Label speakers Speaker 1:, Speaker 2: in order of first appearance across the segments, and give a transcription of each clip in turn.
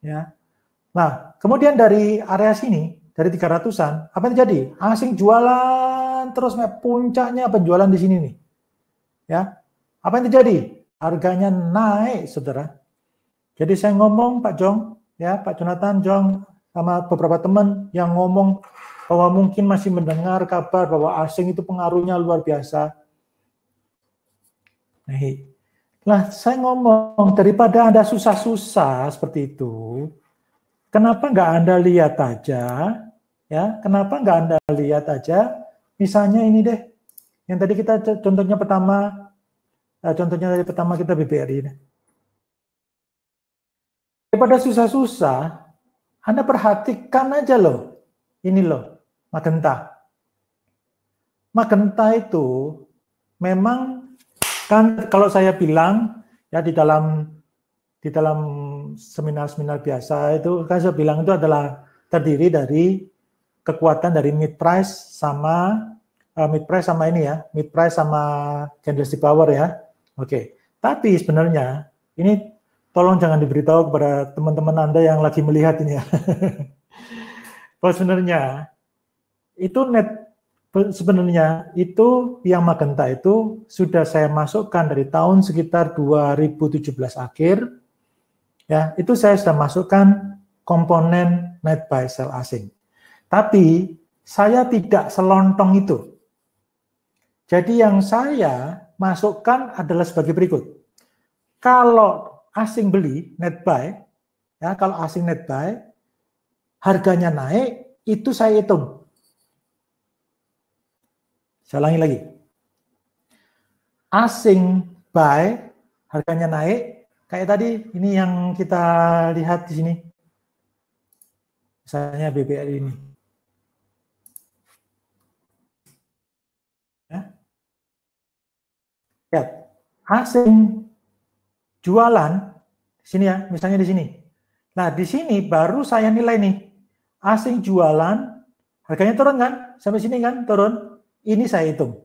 Speaker 1: Ya. Nah, kemudian dari area sini, dari 300-an, apa yang terjadi? Asing jualan terus, puncaknya penjualan di sini nih. Ya. Apa yang terjadi? Harganya naik, saudara. Jadi saya ngomong, Pak Jong, ya, Pak Jonathan, Jong, sama beberapa teman yang ngomong bahwa mungkin masih mendengar kabar bahwa asing itu pengaruhnya luar biasa. Nah, saya ngomong, daripada Anda susah-susah seperti itu, kenapa nggak Anda lihat aja, ya? Kenapa nggak Anda lihat aja? Misalnya ini deh, yang tadi kita contohnya dari pertama kita BBRI. Daripada susah-susah, Anda perhatikan aja loh, ini loh, Magenta. Magenta itu memang kan kalau saya bilang ya di dalam seminar-seminar biasa itu kan saya bilang itu adalah terdiri dari kekuatan dari mid price sama ini ya, mid price sama candlestick power ya. Oke. Tapi sebenarnya ini tolong jangan diberitahu kepada teman-teman Anda yang lagi melihat ini ya. Bahwa sebenarnya itu sebenarnya itu yang Magenta itu sudah saya masukkan dari tahun sekitar 2017 akhir. Ya, itu saya sudah masukkan komponen net buy sell asing. Tapi saya tidak selontong itu. Jadi yang saya masukkan adalah sebagai berikut. Kalau asing beli net buy, ya kalau asing net buy, harganya naik, itu saya hitung. Saya ulangi lagi. Asing buy, harganya naik, kayak tadi ini yang kita lihat di sini. Misalnya BBRI ini. Ya. Lihat, asing jualan di sini ya, misalnya di sini. Nah, di sini baru saya nilai nih. Asing jualan, harganya turun kan? Sampai sini kan turun. Ini saya hitung.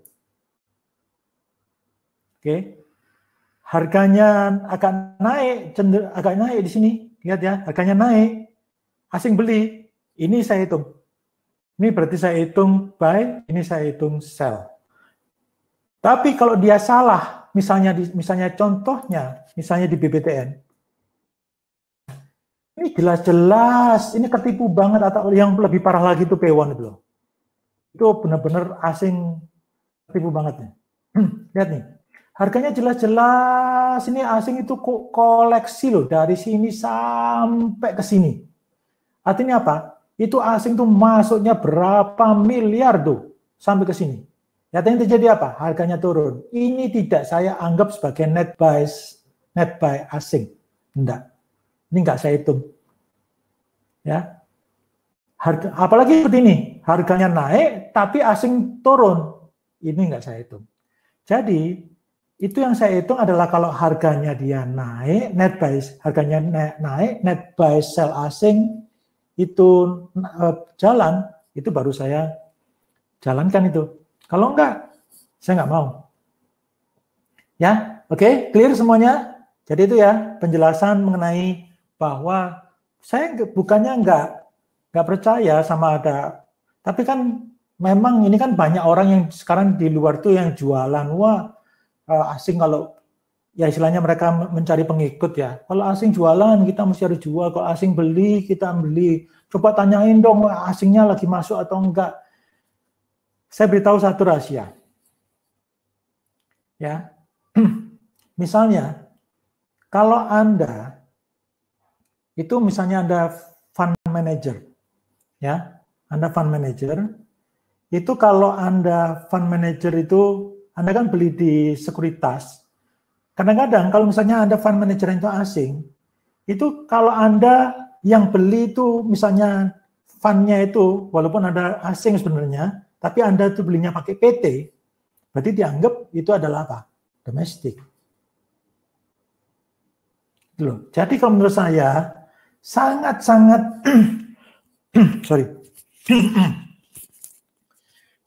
Speaker 1: Oke. Harganya agak naik di sini. Lihat ya, harganya naik. Asing beli. Ini saya hitung. Ini berarti saya hitung buy, ini saya hitung sell. Tapi kalau dia salah, misalnya contohnya, misalnya di BBTN, ini jelas-jelas, ini ketipu banget, atau yang lebih parah lagi itu P1 itu loh. Itu benar-benar asing, ketipu banget nih. Lihat nih, harganya jelas-jelas, ini asing itu koleksi loh, dari sini sampai ke sini. Artinya apa? Itu asing tuh masuknya berapa miliar tuh, sampai ke sini. Yang terjadi apa? Harganya turun. Ini tidak saya anggap sebagai net buy asing. Enggak. Ini enggak saya hitung. Ya. Apalagi seperti ini, harganya naik tapi asing turun. Ini enggak saya hitung. Jadi, itu yang saya hitung adalah kalau harganya dia naik, harganya naik, net buy sell asing itu jalan, itu baru saya jalankan itu. Kalau enggak, saya enggak mau. Ya, oke, clear semuanya? Jadi itu ya, penjelasan mengenai bahwa saya bukannya enggak percaya sama ada, tapi kan memang ini kan banyak orang yang sekarang di luar tuh yang jualan, wah asing kalau, ya istilahnya mereka mencari pengikut ya. Kalau asing jualan, kita mesti harus jual. Kalau asing beli, kita beli. Coba tanyain dong, asingnya lagi masuk atau enggak. Saya beritahu satu rahasia. Ya, misalnya, kalau Anda, itu misalnya Anda fund manager, ya, Anda fund manager, itu kalau Anda fund manager itu, Anda kan beli di sekuritas. Kadang-kadang kalau misalnya Anda fund manager itu asing, itu kalau Anda yang beli itu misalnya fundnya itu, walaupun Anda asing sebenarnya, tapi Anda itu belinya pakai PT, berarti dianggap itu adalah apa? Domestik. Loh. Jadi kalau menurut saya, sangat-sangat, sorry,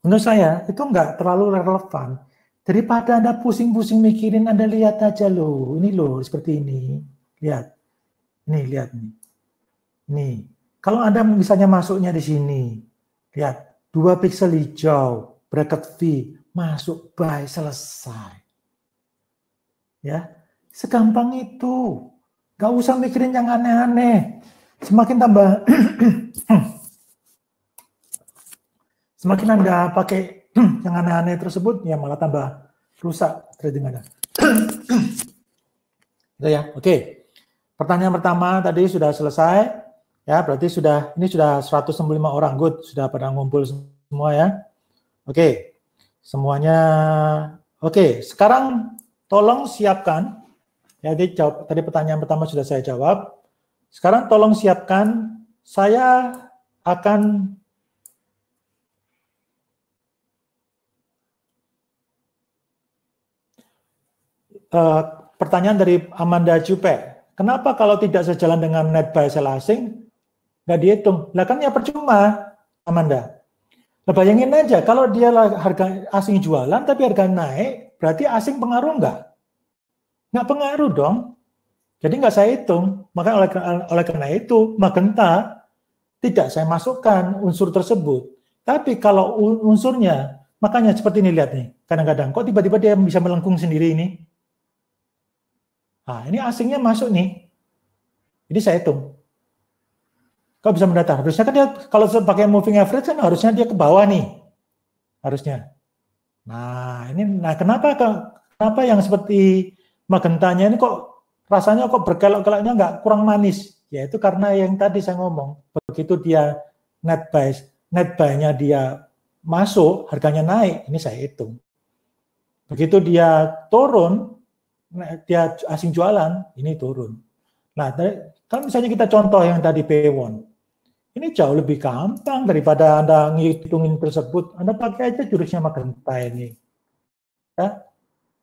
Speaker 1: menurut saya itu enggak terlalu relevan. Daripada Anda pusing-pusing mikirin, Anda lihat aja loh, ini loh seperti ini. Lihat. Nih, lihat nih. Nih, kalau Anda misalnya masuknya di sini, lihat 2 pixel hijau, bracket V, masuk buy, selesai. Ya, segampang itu. Gak usah mikirin yang aneh-aneh. Semakin tambah, semakin Anda pakai yang aneh-aneh tersebut, ya malah tambah rusak trading Anda. Gitu ya, oke. Pertanyaan pertama tadi sudah selesai, ya berarti ini sudah 165 orang, good, sudah pada ngumpul semua ya. Oke, semuanya oke. Sekarang tolong siapkan, ya tadi pertanyaan pertama sudah saya jawab. Sekarang tolong siapkan, saya akan pertanyaan dari Amanda Jupe. Kenapa kalau tidak sejalan dengan net buy sell asing, nggak dihitung? Lah kan ya percuma, Amanda. Nah, bayangin aja, kalau dia harga asing jualan, tapi harga naik, berarti asing pengaruh nggak? Nggak pengaruh dong. Jadi nggak saya hitung. Maka oleh karena itu, Magenta tidak saya masukkan unsur tersebut. Tapi kalau unsurnya, makanya seperti ini, lihat nih. Kadang-kadang, kok tiba-tiba dia bisa melengkung sendiri ini? Nah, ini asingnya masuk nih. Ini saya hitung. Kau bisa mendatar. Harusnya kan dia, kalau pakai moving average kan harusnya dia ke bawah nih. Harusnya. Nah, kenapa yang seperti Magentanya ini kok rasanya kok berkelok-keloknya nggak kurang manis? Ya itu karena yang tadi saya ngomong. Begitu dia net buy-nya dia masuk, harganya naik, ini saya hitung. Begitu dia turun, dia asing jualan, ini turun. Nah, kalau misalnya kita contoh yang tadi P1, ini jauh lebih gampang daripada Anda ngitungin tersebut. Anda pakai aja jurusnya Magenta ini. Ya.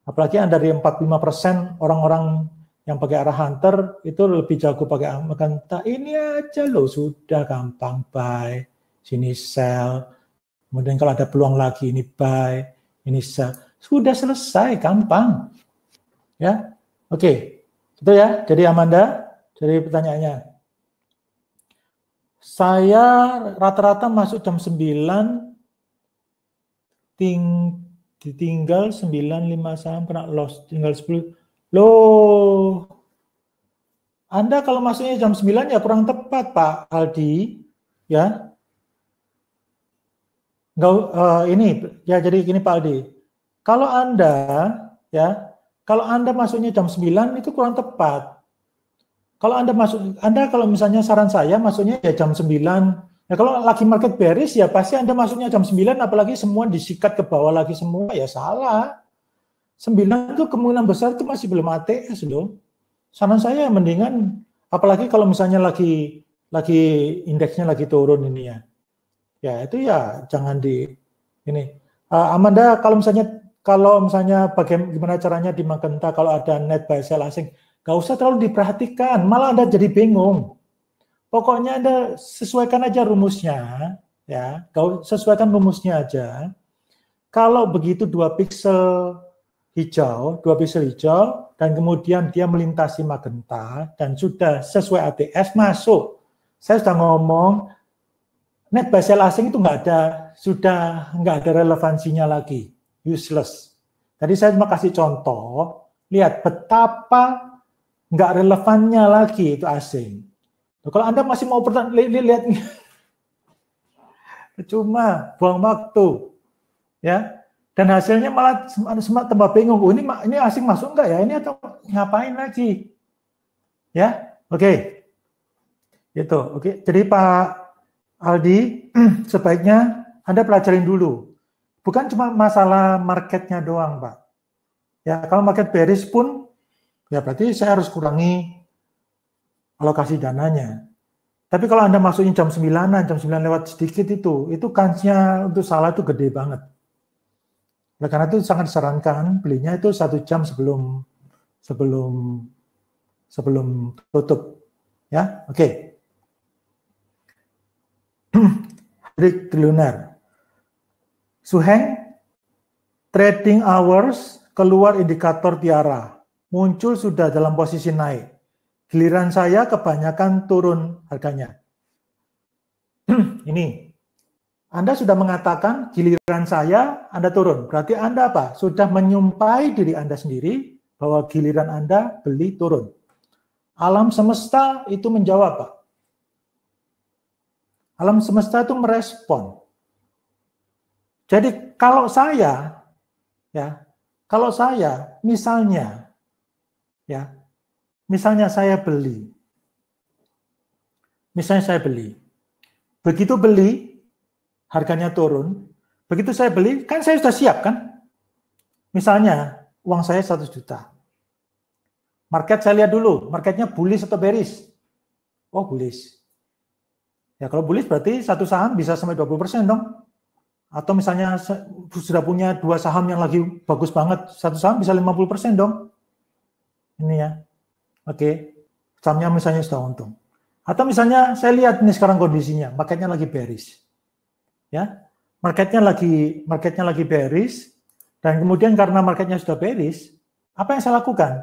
Speaker 1: Apalagi dari 45% orang-orang yang pakai arah hunter itu lebih jago pakai Magenta. Ini aja loh, sudah gampang buy, sini sell. Kemudian kalau ada peluang lagi ini buy, ini sell. Sudah selesai, gampang. Ya, oke, itu ya. Jadi Amanda, jadi pertanyaannya, saya rata-rata masuk jam 9, ditinggal 9,5 saham kena loss, tinggal 10. Loh, Anda kalau masuknya jam 9 ya kurang tepat Pak Aldi, ya. Enggak, ini ya jadi gini Pak Aldi. Kalau Anda masuknya jam 9 itu kurang tepat. Kalau Anda kalau misalnya saran saya masuknya ya jam 9. Ya kalau lagi market bearish ya pasti Anda masuknya jam 9 apalagi semua disikat ke bawah lagi semua ya salah. 9 itu kemungkinan besar itu masih belum ATS loh. Saran saya mendingan apalagi kalau misalnya lagi indeksnya lagi turun ini ya. Ya itu ya jangan ini. Amanda kalau misalnya bagaimana caranya di Magenta kalau ada net buy sell asing, gak usah terlalu diperhatikan, malah Anda jadi bingung. Pokoknya Anda sesuaikan aja rumusnya, ya, sesuaikan rumusnya aja. Kalau begitu 2 pixel hijau, dan kemudian dia melintasi Magenta dan sudah sesuai ATS masuk. Saya sudah ngomong net buy sell asing itu sudah nggak ada relevansinya lagi, useless. Tadi saya cuma kasih contoh, lihat betapa nggak relevannya lagi itu asing. Kalau Anda masih mau lihat cuma buang waktu, ya. Dan hasilnya malah tambah bingung. Oh, ini asing masuk enggak ya? Ini atau ngapain lagi? Ya, oke. Itu, oke. Jadi Pak Aldi, sebaiknya Anda pelajarin dulu. Bukan cuma masalah marketnya doang, Pak. Ya, kalau market bearish pun, ya berarti saya harus kurangi alokasi dananya. Tapi kalau Anda masuknya jam 9 lewat sedikit itu kansnya untuk salah itu gede banget. Oleh karena itu sangat disarankan belinya itu 1 jam sebelum tutup. Ya, oke. Break lunar. Suheng, trading hours keluar indikator tiara. Muncul sudah dalam posisi naik. Giliran saya kebanyakan turun harganya. Ini, Anda sudah mengatakan giliran saya, Anda turun. Berarti Anda apa? Sudah menyumpai diri Anda sendiri bahwa giliran Anda beli turun. Alam semesta itu menjawab, Pak. Alam semesta itu merespon. Jadi kalau saya, ya, kalau saya misalnya, ya, misalnya saya beli, begitu beli, harganya turun, begitu saya beli, kan saya sudah siap kan? Misalnya uang saya 100 juta. Market saya lihat dulu, marketnya bullish atau bearish? Oh bullish. Ya kalau bullish berarti satu saham bisa sampai 20% dong. Atau misalnya sudah punya 2 saham yang lagi bagus banget, satu saham bisa 50% dong. Ini ya. Oke. Sahamnya misalnya sudah untung. Atau misalnya saya lihat ini sekarang kondisinya, marketnya lagi bearish. Ya. Marketnya lagi bearish dan kemudian karena marketnya sudah bearish, apa yang saya lakukan?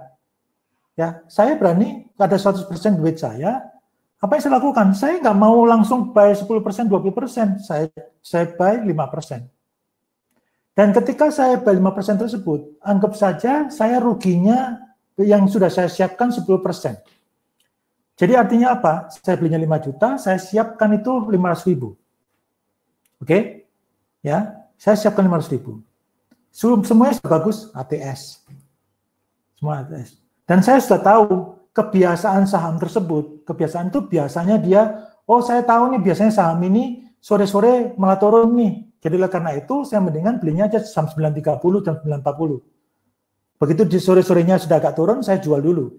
Speaker 1: Ya, saya berani ada 100% duit saya. Apa yang saya lakukan? Saya nggak mau langsung buy 10%, 20%. Saya buy 5%. Dan ketika saya buy 5% tersebut, anggap saja saya ruginya yang sudah saya siapkan 10%. Jadi artinya apa? Saya belinya 5 juta, saya siapkan itu 500.000. Oke? Ya, saya siapkan 500.000. Semuanya sudah bagus, ATS. Semua ATS. Dan saya sudah tahu kebiasaan saham tersebut, kebiasaan itu biasanya dia, oh saya tahu nih biasanya saham ini sore-sore malah turun nih. Jadi karena itu saya mendingan belinya aja jam 9.30 dan 9.40. Begitu di sore-sorenya sudah agak turun, saya jual dulu.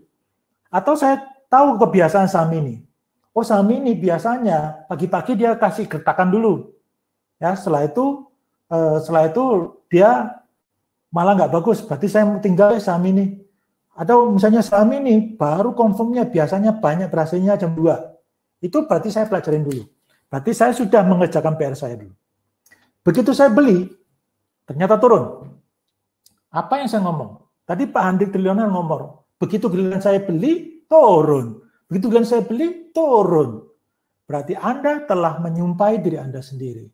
Speaker 1: Atau saya tahu kebiasaan saham ini. Oh saham ini biasanya pagi-pagi dia kasih gertakan dulu. Ya setelah itu dia malah nggak bagus. Berarti saya tinggal saham ini. Atau misalnya saham ini baru confirmnya biasanya banyak berhasilnya jam 2. Itu berarti saya pelajarin dulu. Berarti saya sudah mengerjakan PR saya dulu. Begitu saya beli, ternyata turun. Apa yang saya ngomong? Tadi Pak Hendrik Triliunan ngomong, begitu giliran saya beli, turun. Begitu giliran saya beli, turun. Berarti Anda telah menyumpai diri Anda sendiri.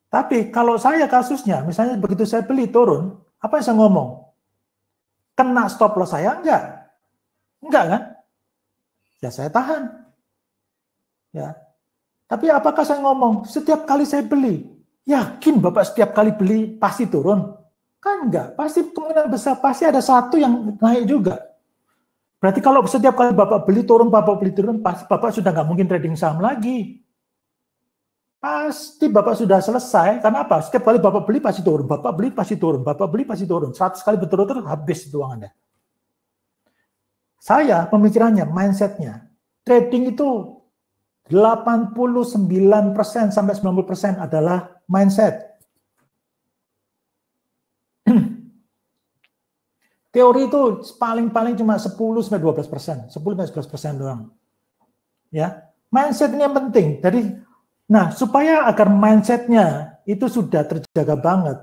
Speaker 1: Tapi kalau saya kasusnya, misalnya begitu saya beli, turun, apa yang saya ngomong? Kena stop loss saya? Enggak. Enggak kan? Ya saya tahan. Ya. Tapi apakah saya ngomong, setiap kali saya beli, yakin Bapak setiap kali beli pasti turun? Kan enggak. Pasti kemungkinan besar, pasti ada satu yang naik juga. Berarti kalau setiap kali Bapak beli turun, pasti Bapak sudah nggak mungkin trading saham lagi. Pasti Bapak sudah selesai, karena apa? Setiap kali Bapak beli pasti turun, Bapak beli pasti turun, Bapak beli pasti turun. 100 kali berturut-turut habis itu uang Anda. Saya pemikirannya, mindsetnya, trading itu 89% sampai 90% adalah mindset. Teori itu paling-paling cuma 10 sampai 12%, 10 sampai 11% doang. Ya, mindset ini yang penting. Jadi nah, supaya agar mindsetnya itu sudah terjaga banget.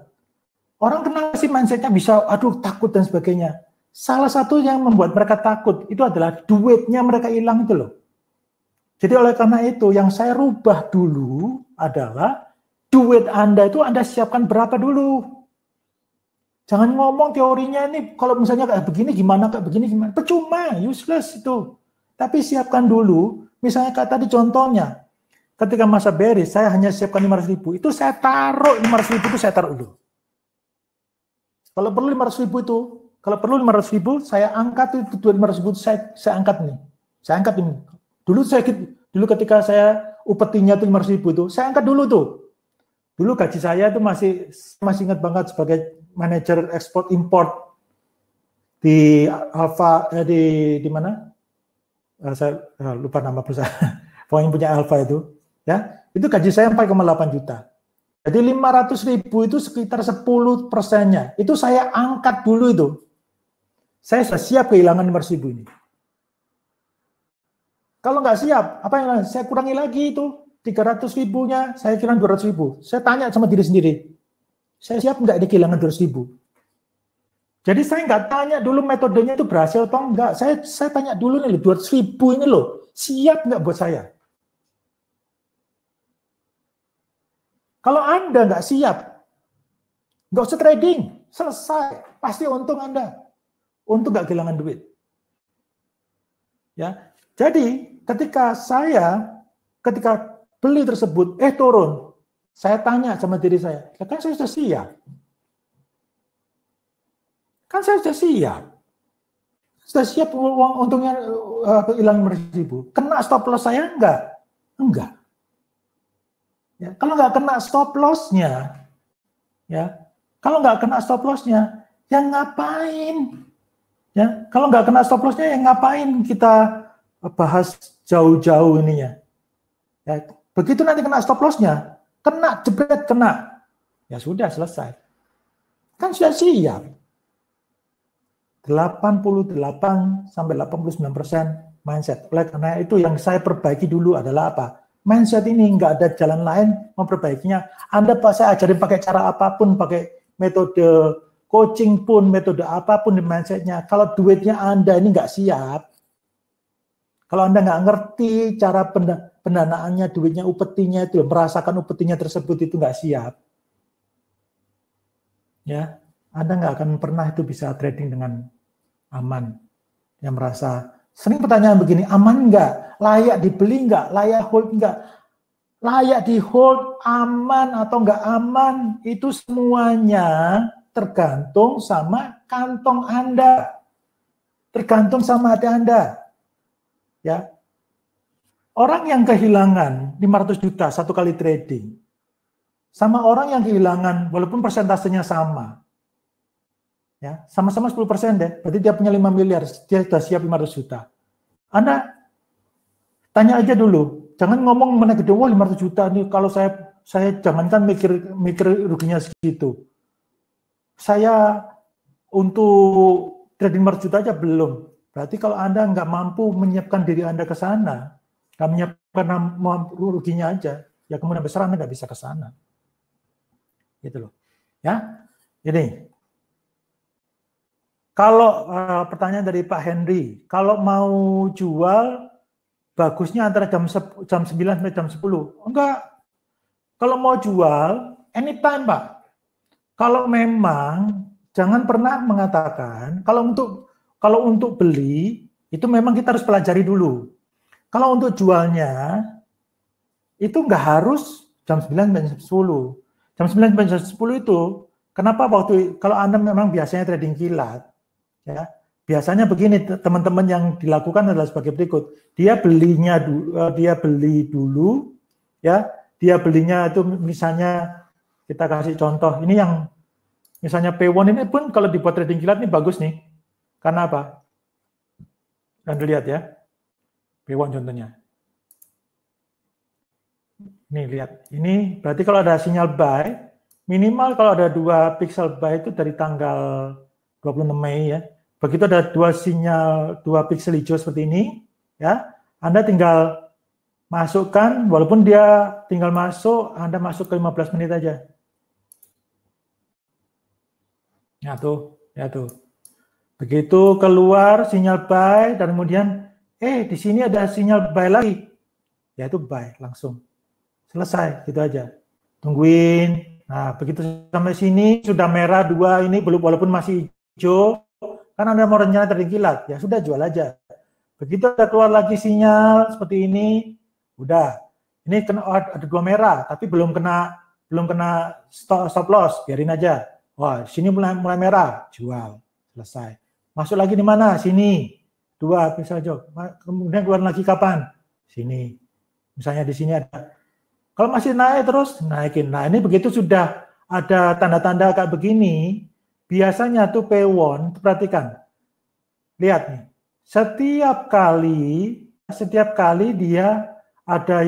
Speaker 1: Orang kenapa sih mindsetnya bisa, aduh takut dan sebagainya. Salah satu yang membuat mereka takut itu adalah duitnya mereka hilang itu loh. Jadi oleh karena itu yang saya rubah dulu adalah duit Anda itu Anda siapkan berapa dulu. Jangan ngomong teorinya ini kalau misalnya kayak begini gimana, kayak begini gimana. Percuma, useless itu. Tapi siapkan dulu, misalnya kayak tadi contohnya. Ketika masa bearish, saya hanya siapkan 500.000. Itu saya taruh 500.000 itu saya taruh dulu. Kalau perlu 500.000, saya angkat itu 500.000 saya angkat nih. Saya angkat ini. Dulu ketika saya upetinya itu 500.000 itu, saya angkat dulu tuh. Dulu gaji saya itu masih ingat banget sebagai manajer ekspor import di Alfa di mana? Saya lupa nama perusahaan. Pokoknya punya Alfa itu. Ya, itu gaji saya 4,8 juta. Jadi 500.000 itu sekitar 10%-nya. Itu saya angkat dulu itu. Saya sudah siap kehilangan 500.000 ini. Kalau nggak siap, apa yang lain? Saya kurangi lagi itu 300.000-nya, saya kira 200.000. Saya tanya sama diri sendiri, saya siap nggak kehilangan 200.000? Jadi saya nggak tanya dulu metodenya itu berhasil atau enggak. Saya tanya dulu nih, 200.000 ini loh, siap nggak buat saya? Kalau Anda nggak siap, nggak usah trading, selesai, pasti untung Anda. Untung nggak kehilangan duit. Ya, jadi ketika beli tersebut, turun, saya tanya sama diri saya, kan saya sudah siap. Kan saya sudah siap. Sudah siap uang untungnya hilang 5.000. Kena stop loss saya enggak? Enggak. Ya, kalau nggak kena stop loss-nya, ya, kalau nggak kena stop loss-nya, yang ngapain? Ya, kalau nggak kena stop loss-nya, yang ngapain kita bahas jauh-jauh ininya? Ya, begitu nanti kena stop loss-nya, kena, jebret, kena. Ya sudah, selesai. Kan sudah siap. 88 sampai 89% mindset. Oleh karena itu yang saya perbaiki dulu adalah apa? Mindset ini nggak ada jalan lain memperbaikinya. Anda saya ajarin pakai cara apapun, pakai metode coaching pun, metode apapun di mindsetnya. Kalau duitnya Anda ini nggak siap, kalau Anda nggak ngerti cara pendanaannya, duitnya, upetinya itu, merasakan upetinya tersebut itu nggak siap, ya Anda nggak akan pernah itu bisa trading dengan aman. Yang merasa sering pertanyaan begini, aman nggak? Layak dibeli nggak? Layak hold nggak? Layak di hold, aman atau nggak aman, itu semuanya tergantung sama kantong Anda. Tergantung sama hati Anda. Ya. Orang yang kehilangan 500 juta satu kali trading, sama orang yang kehilangan, walaupun persentasenya sama, ya sama-sama 10% deh, berarti dia punya 5 miliar, dia sudah siap 500 juta. Anda tanya aja dulu, jangan ngomong mengenai gede, wah 500 juta nih, kalau saya jangankan mikir ruginya segitu. Saya untuk trading 500 juta aja belum. Berarti kalau Anda nggak mampu menyiapkan diri Anda ke sana, nggak menyiapkan ruginya aja, ya kemudian besar Anda nggak bisa ke sana. Gitu loh. Ya, ini. Kalau pertanyaan dari Pak Henry, kalau mau jual, bagusnya antara jam 9 sampai jam 10. Enggak. Kalau mau jual, anytime Pak. Kalau memang, jangan pernah mengatakan, kalau untuk beli, itu memang kita harus pelajari dulu. Kalau untuk jualnya, itu enggak harus jam 9 sampai jam 10. Jam 9 sampai jam 10 itu, kenapa kalau Anda memang biasanya trading kilat, ya, biasanya begini teman-teman yang dilakukan adalah sebagai berikut. Dia beli dulu, ya. Dia belinya itu misalnya kita kasih contoh. Ini yang misalnya P1 ini pun kalau dibuat trading kilat ini bagus nih. Karena apa? Anda lihat ya. P1 contohnya. Nih lihat. Ini berarti kalau ada sinyal buy, minimal kalau ada 2 pixel buy itu dari tanggal 26 Mei ya. Begitu ada 2 pixel hijau seperti ini, ya, Anda tinggal masukkan, walaupun dia tinggal masuk, Anda masuk ke 15 menit aja. Ya tuh. Begitu keluar sinyal buy, dan kemudian, di sini ada sinyal buy lagi, yaitu buy langsung. Selesai, gitu aja. Tungguin. Nah, begitu sampai sini sudah merah 2 ini, belum walaupun masih hijau. Kan Anda mau rencana trading kilat, ya sudah jual aja. Begitu ada keluar lagi sinyal seperti ini, udah. Ini ada 2 merah, tapi belum kena stop loss, biarin aja. Wah, sini mulai merah, jual, selesai. Masuk lagi di mana? Sini, 2 pixel hijau. Kemudian keluar lagi kapan? Sini. Misalnya di sini ada. Kalau masih naik terus, naikin. Nah, ini begitu sudah ada tanda-tanda kayak begini, biasanya tuh P1, perhatikan. Lihat nih. Setiap kali dia ada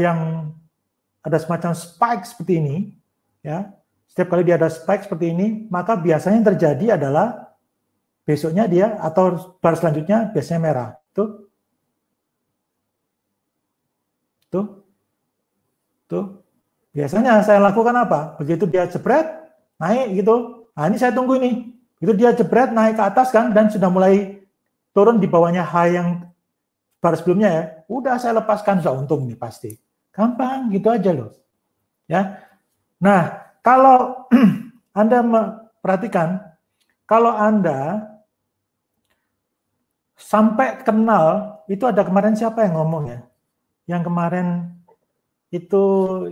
Speaker 1: semacam spike seperti ini, ya. Setiap kali dia ada spike seperti ini, maka biasanya yang terjadi adalah besoknya dia atau bar selanjutnya biasanya merah. Tuh. Biasanya saya lakukan apa? Begitu dia jebret, naik gitu. Nah, ini saya tunggu ini. Itu dia jebret naik ke atas kan, dan sudah mulai turun di bawahnya high yang bar sebelumnya ya. Udah saya lepaskan, sudah untung nih pasti. Gampang gitu aja loh. Ya. Nah, kalau Anda perhatikan, kalau Anda sampai kenal, itu ada kemarin siapa yang ngomong ya? Yang kemarin itu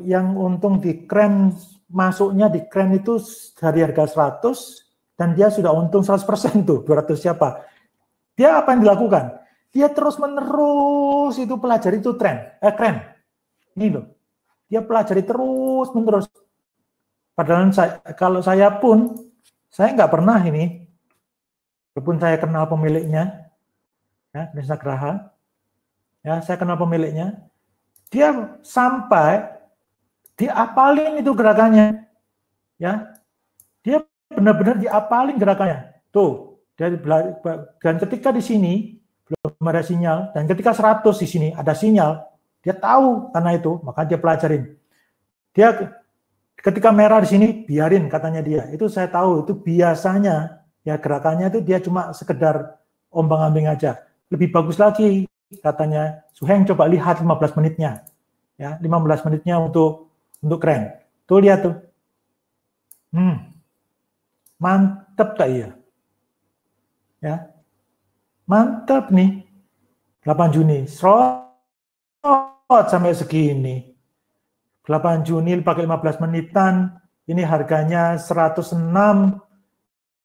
Speaker 1: yang untung di kren, masuknya di kren itu dari harga 100 dan dia sudah untung 100% tuh, 200 siapa? Dia apa yang dilakukan? Dia terus menerus itu pelajari itu kren. Ini loh. Dia pelajari terus menerus. Padahal kalau saya pun, saya nggak pernah ini, walaupun saya kenal pemiliknya, ya, Desa Graha, ya, saya kenal pemiliknya, dia sampai diapalin itu gerakannya, ya, dia benar-benar diapalin gerakannya, tuh, dan ketika di sini belum ada sinyal, dan ketika 100 di sini ada sinyal, dia tahu karena itu, maka dia pelajarin. Dia ketika merah di sini biarin katanya dia. Itu saya tahu itu biasanya ya gerakannya itu dia cuma sekedar ombang-ambing aja. Lebih bagus lagi katanya Suheng coba lihat 15 menitnya. Ya, 15 menitnya untuk keren. Tuh lihat tuh. Mantep tak iya? Ya. Mantap nih. 8 Juni. Sampai segini. 8 Juni pakai 15 menitan, ini harganya 106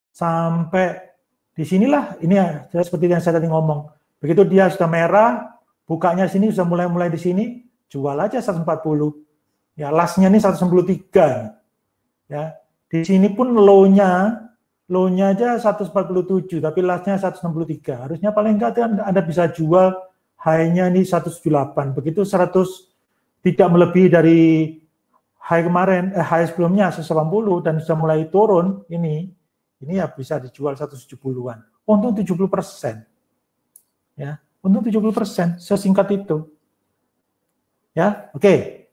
Speaker 1: sampai di sinilah, ini ya seperti yang saya tadi ngomong. Begitu dia sudah merah, bukanya sini sudah mulai di sini, jual aja 140. Ya, lastnya ini 193. Ya, di sini pun low-nya aja 147, tapi lastnya 163. Harusnya paling enggak Anda bisa jual high-nya ini 178. Begitu 100 tidak melebihi dari high kemarin, high sebelumnya 180 dan sudah mulai turun, ini ya bisa dijual 170-an. Untung 70%. Ya, untung 70%, sesingkat itu. Ya, oke.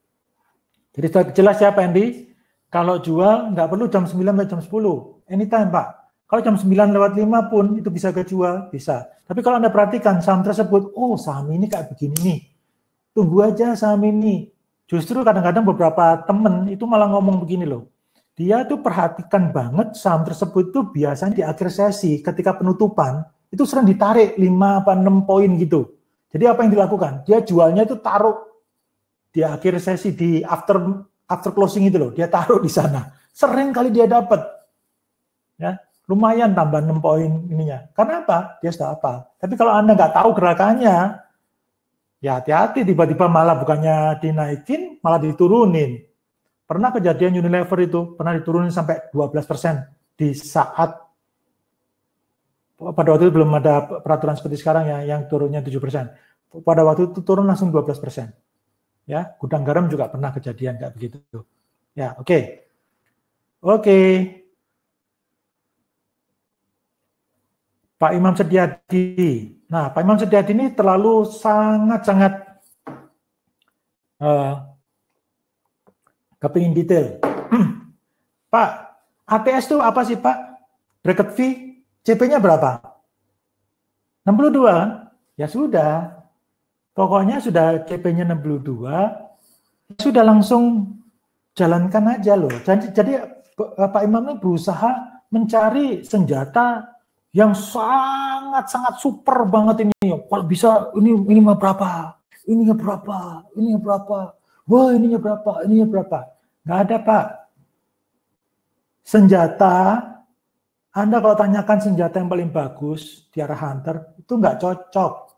Speaker 1: Jadi sudah jelas ya Pak Andy, kalau jual nggak perlu jam 9 sampai jam 10. Anytime Pak. Kalau jam 9:05 pun itu bisa kejual, bisa. Tapi kalau Anda perhatikan saham tersebut, oh saham ini kayak begini nih. Tunggu aja saham ini. Justru kadang-kadang beberapa temen itu malah ngomong begini loh. Dia tuh perhatikan banget saham tersebut tuh biasanya di akhir sesi ketika penutupan itu sering ditarik 5 apa 6 poin gitu. Jadi apa yang dilakukan? Dia jualnya itu taruh di akhir sesi di after closing itu loh. Dia taruh di sana. Sering kali dia dapat. Ya, lumayan tambah 6 poin ininya. Karena apa? Dia sudah apa? Tapi kalau Anda nggak tahu gerakannya, ya hati-hati, tiba-tiba malah bukannya dinaikin, malah diturunin. Pernah kejadian Unilever itu, pernah diturunin sampai 12% di saat, pada waktu itu belum ada peraturan seperti sekarang ya, yang turunnya 7%. Pada waktu itu turun langsung 12%. Ya, Gudang Garam juga pernah kejadian kayak begitu. Ya, oke. Oke. Pak Imam Setiadi. Nah, Pak Imam Setiadi ini terlalu sangat-sangat kepingin detail. Pak, ATS itu apa sih Pak? Bracket fee, CP-nya berapa? 62? Ya sudah. Pokoknya sudah CP-nya 62, sudah langsung jalankan aja loh. Jadi Pak Imam ini berusaha mencari senjata yang sangat-sangat super banget ini. Kalau bisa ini mah berapa? Ininya berapa? Ininya berapa? Wah, ininya berapa? Ininya berapa? Nggak ada, Pak. Senjata, Anda kalau tanyakan senjata yang paling bagus di arah hunter, itu nggak cocok.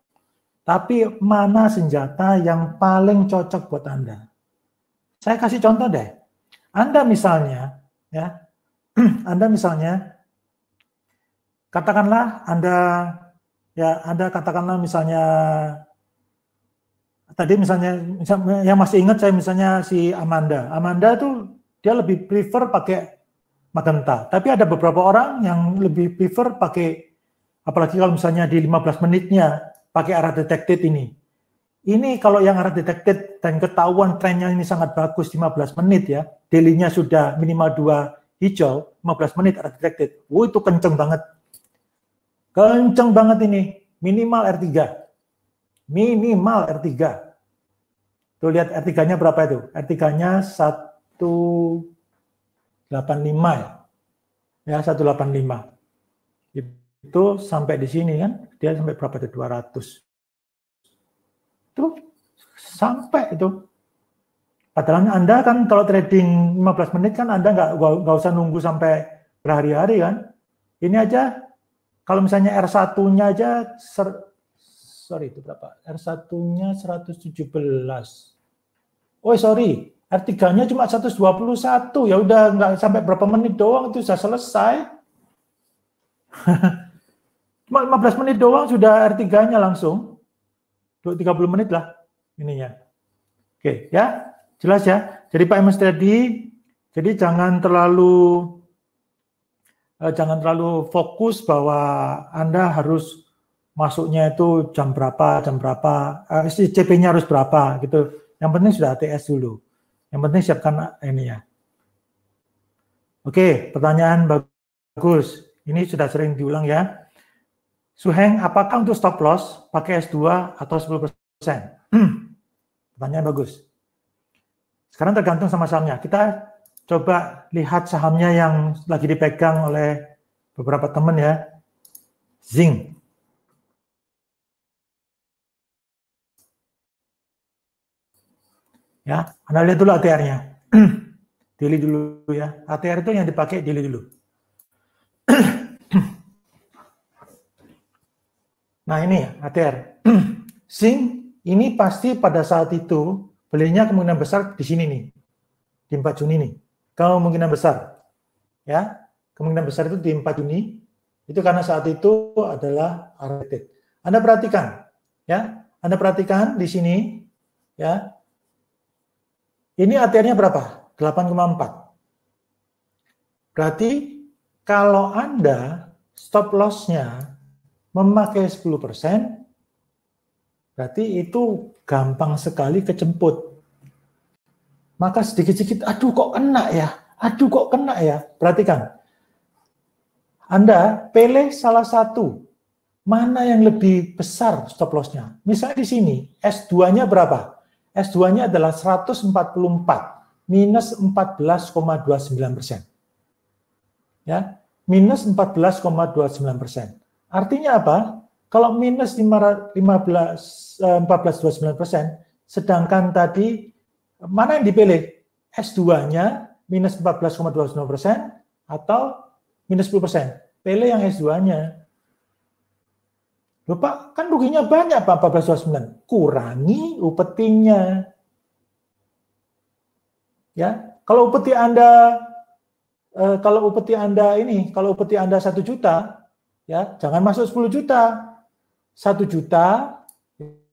Speaker 1: Tapi mana senjata yang paling cocok buat Anda? Saya kasih contoh deh. Anda misalnya, ya, Anda misalnya, katakanlah Anda katakanlah misalnya tadi misalnya yang masih ingat saya misalnya si Amanda. Amanda tuh dia lebih prefer pakai magenta. Tapi ada beberapa orang yang lebih prefer pakai, apalagi kalau misalnya di 15 menitnya pakai arah detected ini. Ini kalau yang arah detected dan ketahuan trennya ini sangat bagus 15 menit ya. Daily-nya sudah minimal 2 hijau, 15 menit arah detected. Itu kenceng banget. Kenceng banget ini. Minimal R3. Minimal R3. Tuh lihat R3-nya berapa itu? R3-nya 1 185 ya. Ya, 185. Itu sampai di sini kan, dia sampai berapa tuh? 200. Itu sampai itu. Padahal Anda kan kalau trading 15 menit kan Anda nggak usah nunggu sampai berhari-hari kan. Ini aja, kalau misalnya R1-nya aja, sorry itu berapa? R1-nya 117. Oh sorry, R3-nya cuma 121. Ya udah nggak sampai berapa menit doang itu sudah selesai. Cuma 15 menit doang sudah R3-nya langsung. 30 menit lah ininya. Oke, ya. Jelas ya. Jadi Pak MS tadi, jadi jangan terlalu fokus bahwa Anda harus masuknya itu jam berapa, CP-nya harus berapa gitu. Yang penting sudah ATS dulu. Yang penting siapkan ini ya. Oke, pertanyaan bagus. Ini sudah sering diulang ya. Suheng, apakah untuk stop loss pakai S2 atau 10%? Pertanyaan bagus. Sekarang tergantung sama sahamnya. Kita coba lihat sahamnya yang lagi dipegang oleh beberapa teman ya. Zinc. Ya, Anda lihat dulu ATR-nya. Daily dulu ya. ATR itu yang dipakai daily dulu. Nah ini ATR. Zinc ini pasti pada saat itu belinya kemungkinan besar di sini nih. Di 4 Juni nih. Kemungkinan besar. Ya, kemungkinan besar itu di 4 Juni. Itu karena saat itu adalah rated. Anda perhatikan ya. Anda perhatikan di sini ya. Ini ATR-nya berapa? 8,4. Berarti kalau Anda stop loss-nya memakai 10%, berarti itu gampang sekali kejemput. Maka sedikit-sedikit, aduh kok kena ya, perhatikan. Anda pilih salah satu, mana yang lebih besar stop loss-nya. Misalnya di sini, S2-nya berapa? S2-nya adalah 144, minus 14,29%. Ya, minus 14,29%. Artinya apa? Kalau minus 14,29%, sedangkan tadi mana yang dipilih? S2-nya minus 14,29% atau minus 10%? Pilih yang S2-nya. Loh Pak, kan ruginya banyak Pak, 14,29. Kurangi upetinya. Ya, kalau upeti Anda kalau upeti Anda 1 juta, ya, jangan masuk 10 juta. 1 juta,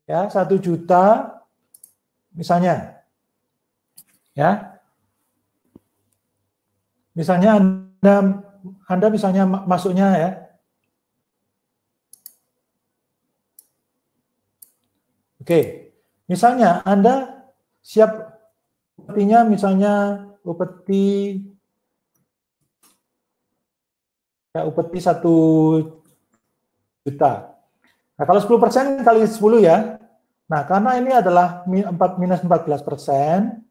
Speaker 1: ya, 1 juta, misalnya, ya, misalnya Anda misalnya masuknya ya, oke, misalnya Anda siap upetinya misalnya upeti 1 juta. Nah, kalau 10% kali 10 ya. Nah, karena ini adalah minus 14%,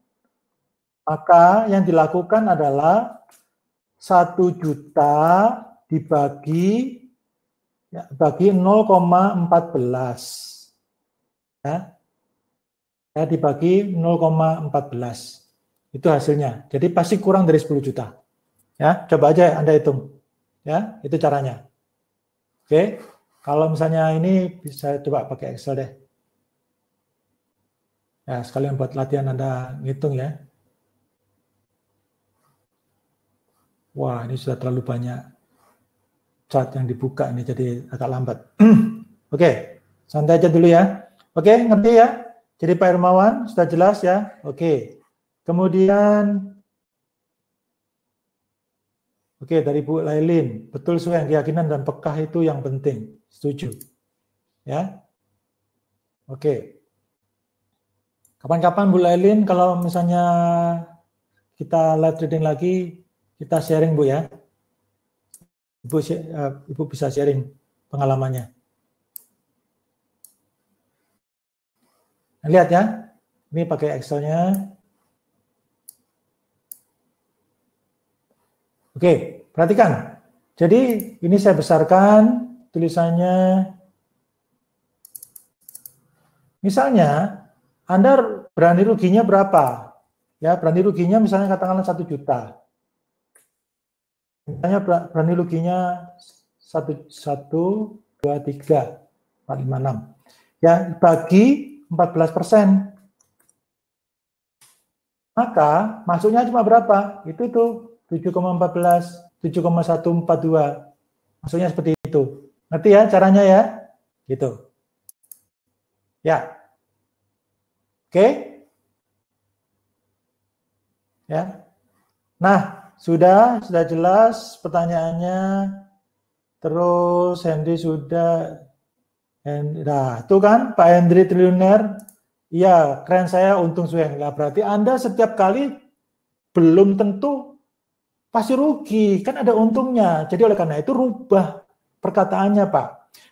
Speaker 1: maka yang dilakukan adalah 1 juta dibagi 0,14. Ya. Ya, dibagi 0,14. Itu hasilnya. Jadi pasti kurang dari 10 juta. Ya, coba aja Anda hitung. Ya, itu caranya. Oke. Kalau misalnya ini bisa coba pakai Excel deh. Ya, sekalian buat latihan Anda ngitung ya. Wah, ini sudah terlalu banyak chart yang dibuka ini jadi agak lambat. Oke, santai aja dulu ya. Oke, ngerti ya? Jadi Pak Hermawan sudah jelas ya? Oke. Kemudian dari Bu Lailin, betul Suheng, keyakinan dan pekah itu yang penting. Setuju. Ya. Oke. Kapan-kapan Bu Lailin kalau misalnya kita live trading lagi, kita sharing Bu ya. Ibu bisa sharing pengalamannya. Nah, lihat ya. Ini pakai Excel-nya. Oke, perhatikan. Jadi ini saya besarkan tulisannya. Misalnya, Anda berani ruginya berapa? Ya, berani ruginya misalnya katakanlah 1 juta. Misalnya berani ruginya 1, 2, 3, 4, 5, 6. Ya, bagi 14%. Maka masuknya cuma berapa? Itu tuh 7,14, 7,142. Maksudnya seperti itu. Ngerti ya caranya ya? Gitu. Ya. Oke? Ya. Nah, sudah jelas pertanyaannya. Terus Henry sudah. Nah, itu kan Pak Henry triliuner. Iya, keren saya untung Suheng. Nah, berarti Anda setiap kali belum tentu pasti rugi, kan ada untungnya. Jadi oleh karena itu rubah perkataannya, Pak.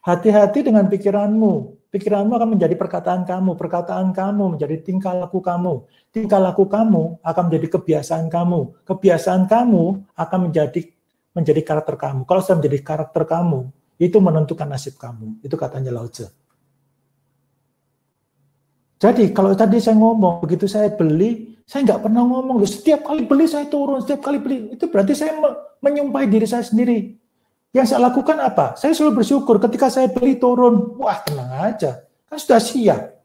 Speaker 1: Hati-hati dengan pikiranmu. Pikiranmu akan menjadi perkataan kamu menjadi tingkah laku kamu. Tingkah laku kamu akan menjadi kebiasaan kamu. Kebiasaan kamu akan menjadi karakter kamu. Kalau sudah menjadi karakter kamu, itu menentukan nasib kamu. Itu katanya Lao Tzu. Jadi kalau tadi saya ngomong, begitu saya beli, saya nggak pernah ngomong, setiap kali beli saya turun, setiap kali beli, itu berarti saya menyumpahi diri saya sendiri. Yang saya lakukan apa? Saya selalu bersyukur ketika saya beli turun, wah tenang aja, kan sudah siap.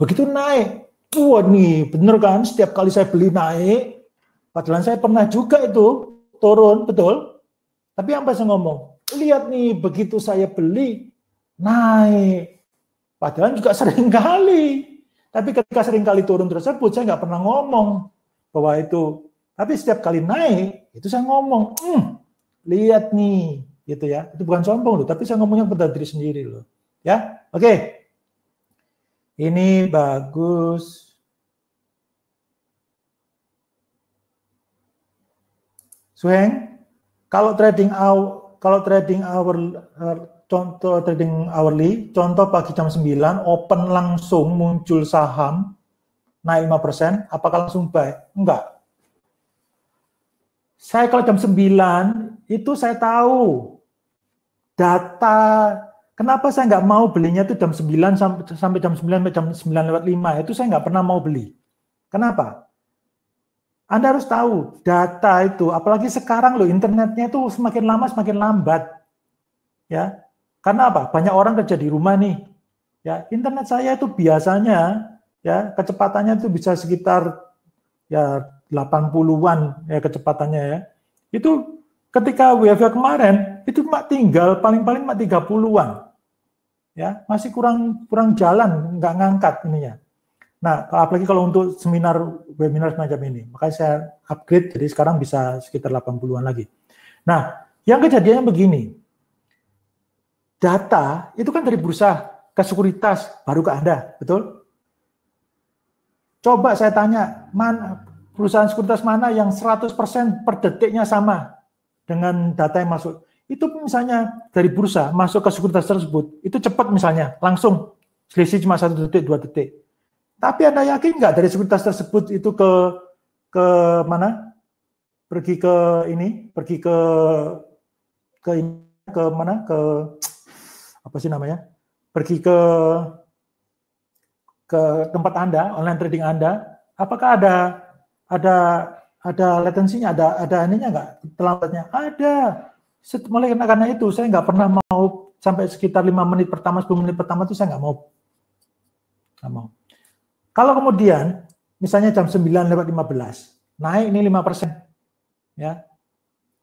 Speaker 1: Begitu naik, wah nih bener kan, setiap kali saya beli naik, padahal saya pernah juga itu turun, betul. Tapi apa saya ngomong? Lihat nih, begitu saya beli, naik. Padahal juga sering kali. Tapi ketika sering kali turun tersebut, saya nggak pernah ngomong bahwa itu. Tapi setiap kali naik, itu saya ngomong, lihat nih, gitu ya. Itu bukan sombong loh, tapi saya ngomongnya kepada diri sendiri loh. Ya, oke. Ini bagus. Suheng, kalau trading hour contoh trading hourly, contoh pagi jam 9, open langsung muncul saham, naik 5%, apakah langsung buy? Enggak. Saya kalau jam 9, itu saya tahu data, kenapa saya nggak mau belinya itu jam 9 sampai jam 9 sampai jam 9:05, itu saya nggak pernah mau beli. Kenapa? Anda harus tahu, data itu, apalagi sekarang loh, internetnya itu semakin lama semakin lambat. Ya, karena apa? Banyak orang kerja di rumah nih. Ya, internet saya itu biasanya ya kecepatannya itu bisa sekitar ya 80-an ya kecepatannya ya. Itu ketika WiFi kemarin itu tinggal paling-paling 30-an. Ya, masih kurang jalan, nggak ngangkat ininya. Nah, apalagi kalau untuk webinar semacam ini, makanya saya upgrade jadi sekarang bisa sekitar 80-an lagi. Nah, yang kejadiannya begini. Data itu kan dari bursa ke sekuritas baru ke Anda, betul? Coba saya tanya, perusahaan sekuritas mana yang 100% per detiknya sama dengan data yang masuk? Itu misalnya dari bursa masuk ke sekuritas tersebut, itu cepat misalnya, langsung selisih cuma 1 detik, 2 detik. Tapi Anda yakin nggak dari sekuritas tersebut itu ke mana? Pergi ke mana? Apa sih namanya? Pergi ke tempat Anda, online trading Anda, apakah ada latensinya, ada ininya nggak, terlambatnya? Ada. Mulai karena itu saya nggak pernah mau sampai sekitar 5 menit pertama, 10 menit pertama itu saya nggak mau. Kalau kemudian misalnya jam 9:15 naik ini 5%, ya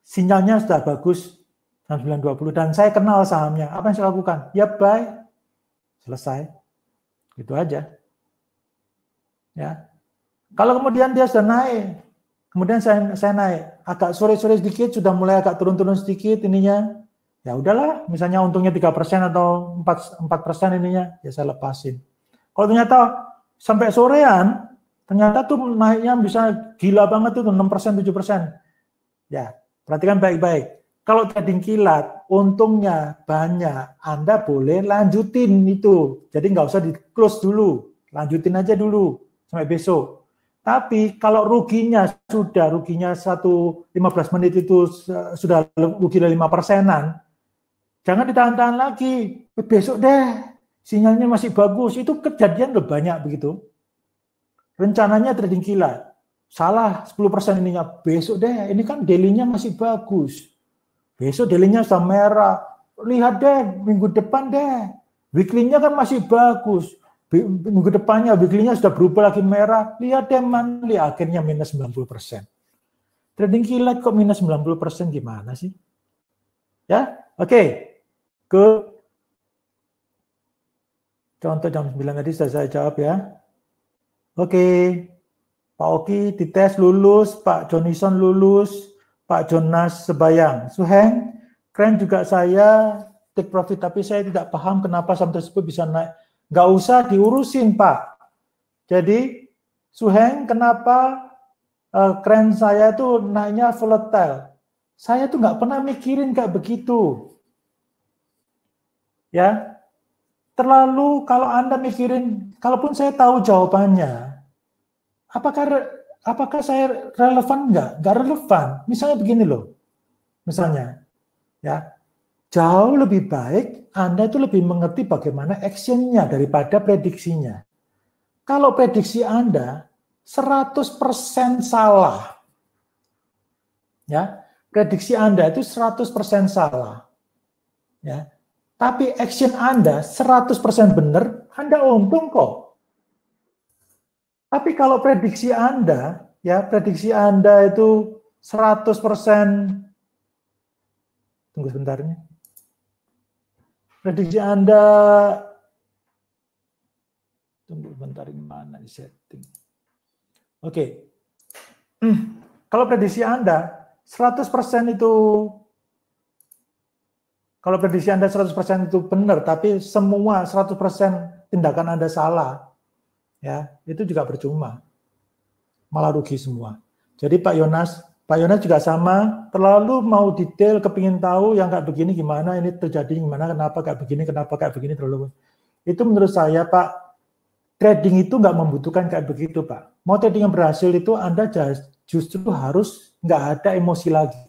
Speaker 1: sinyalnya sudah bagus. Jam 9:20 dan saya kenal sahamnya, apa yang saya lakukan? Ya buy, selesai, itu aja. Ya, kalau kemudian dia sudah naik, kemudian saya naik, agak sore-sore sedikit, sudah mulai agak turun-turun sedikit ininya, ya udahlah, misalnya untungnya 3% atau 4% ininya, ya saya lepasin. Kalau ternyata sampai sorean, ternyata tuh naiknya bisa gila banget tuh 6%, 7%. Ya, perhatikan baik-baik. Kalau trading kilat, untungnya banyak, Anda boleh lanjutin itu. Jadi nggak usah di close dulu, lanjutin aja dulu sampai besok. Tapi kalau ruginya 15 menit itu sudah rugi 5%-an, jangan ditahan-tahan lagi. Besok deh, sinyalnya masih bagus. Itu kejadian udah banyak begitu. Rencananya trading kilat. Salah 10% ininya. Besok deh, ini kan daily-nya masih bagus. Besok daily-nya sudah merah. Lihat deh, minggu depan deh. Weekly-nya kan masih bagus. Minggu depannya, weekly-nya sudah berubah lagi merah. Lihat deh, monthly akhirnya minus 90%. Trading kilat kok minus 90% gimana sih? Ya, oke. Ke contoh jam 9 tadi sudah saya jawab ya. Oke. Pak Oki dites lulus, Pak Jonison lulus, Pak Jonas Sebayang. Suheng, keren juga saya take profit, tapi saya tidak paham kenapa saham tersebut bisa naik. Nggak usah diurusin, Pak. Jadi, Suheng, kenapa keren saya itu naiknya volatile? Saya tuh nggak pernah mikirin kayak begitu. Ya, terlalu kalau Anda mikirin, kalaupun saya tahu jawabannya, apakah saya relevan enggak? Enggak relevan. Misalnya begini loh. Misalnya, ya, jauh lebih baik Anda itu lebih mengerti bagaimana actionnya daripada prediksinya. Kalau prediksi Anda 100% salah, ya, prediksi Anda itu 100% salah, ya, tapi action Anda 100% benar, Anda untung kok. Tapi kalau prediksi Anda, ya, prediksi Anda itu 100%, tunggu sebentar ini. Prediksi Anda, tunggu sebentar, gimana di setting. Oke. Kalau prediksi Anda 100% itu, kalau prediksi Anda 100% itu benar, tapi semua 100% tindakan Anda salah, ya, itu juga percuma, malah rugi semua. Jadi Pak Yonas juga sama, terlalu mau detail, kepingin tahu yang kayak begini gimana, ini terjadi gimana, kenapa kayak begini, terlalu. Itu menurut saya, Pak, trading itu nggak membutuhkan kayak begitu, Pak. Mau trading yang berhasil itu Anda justru harus nggak ada emosi lagi.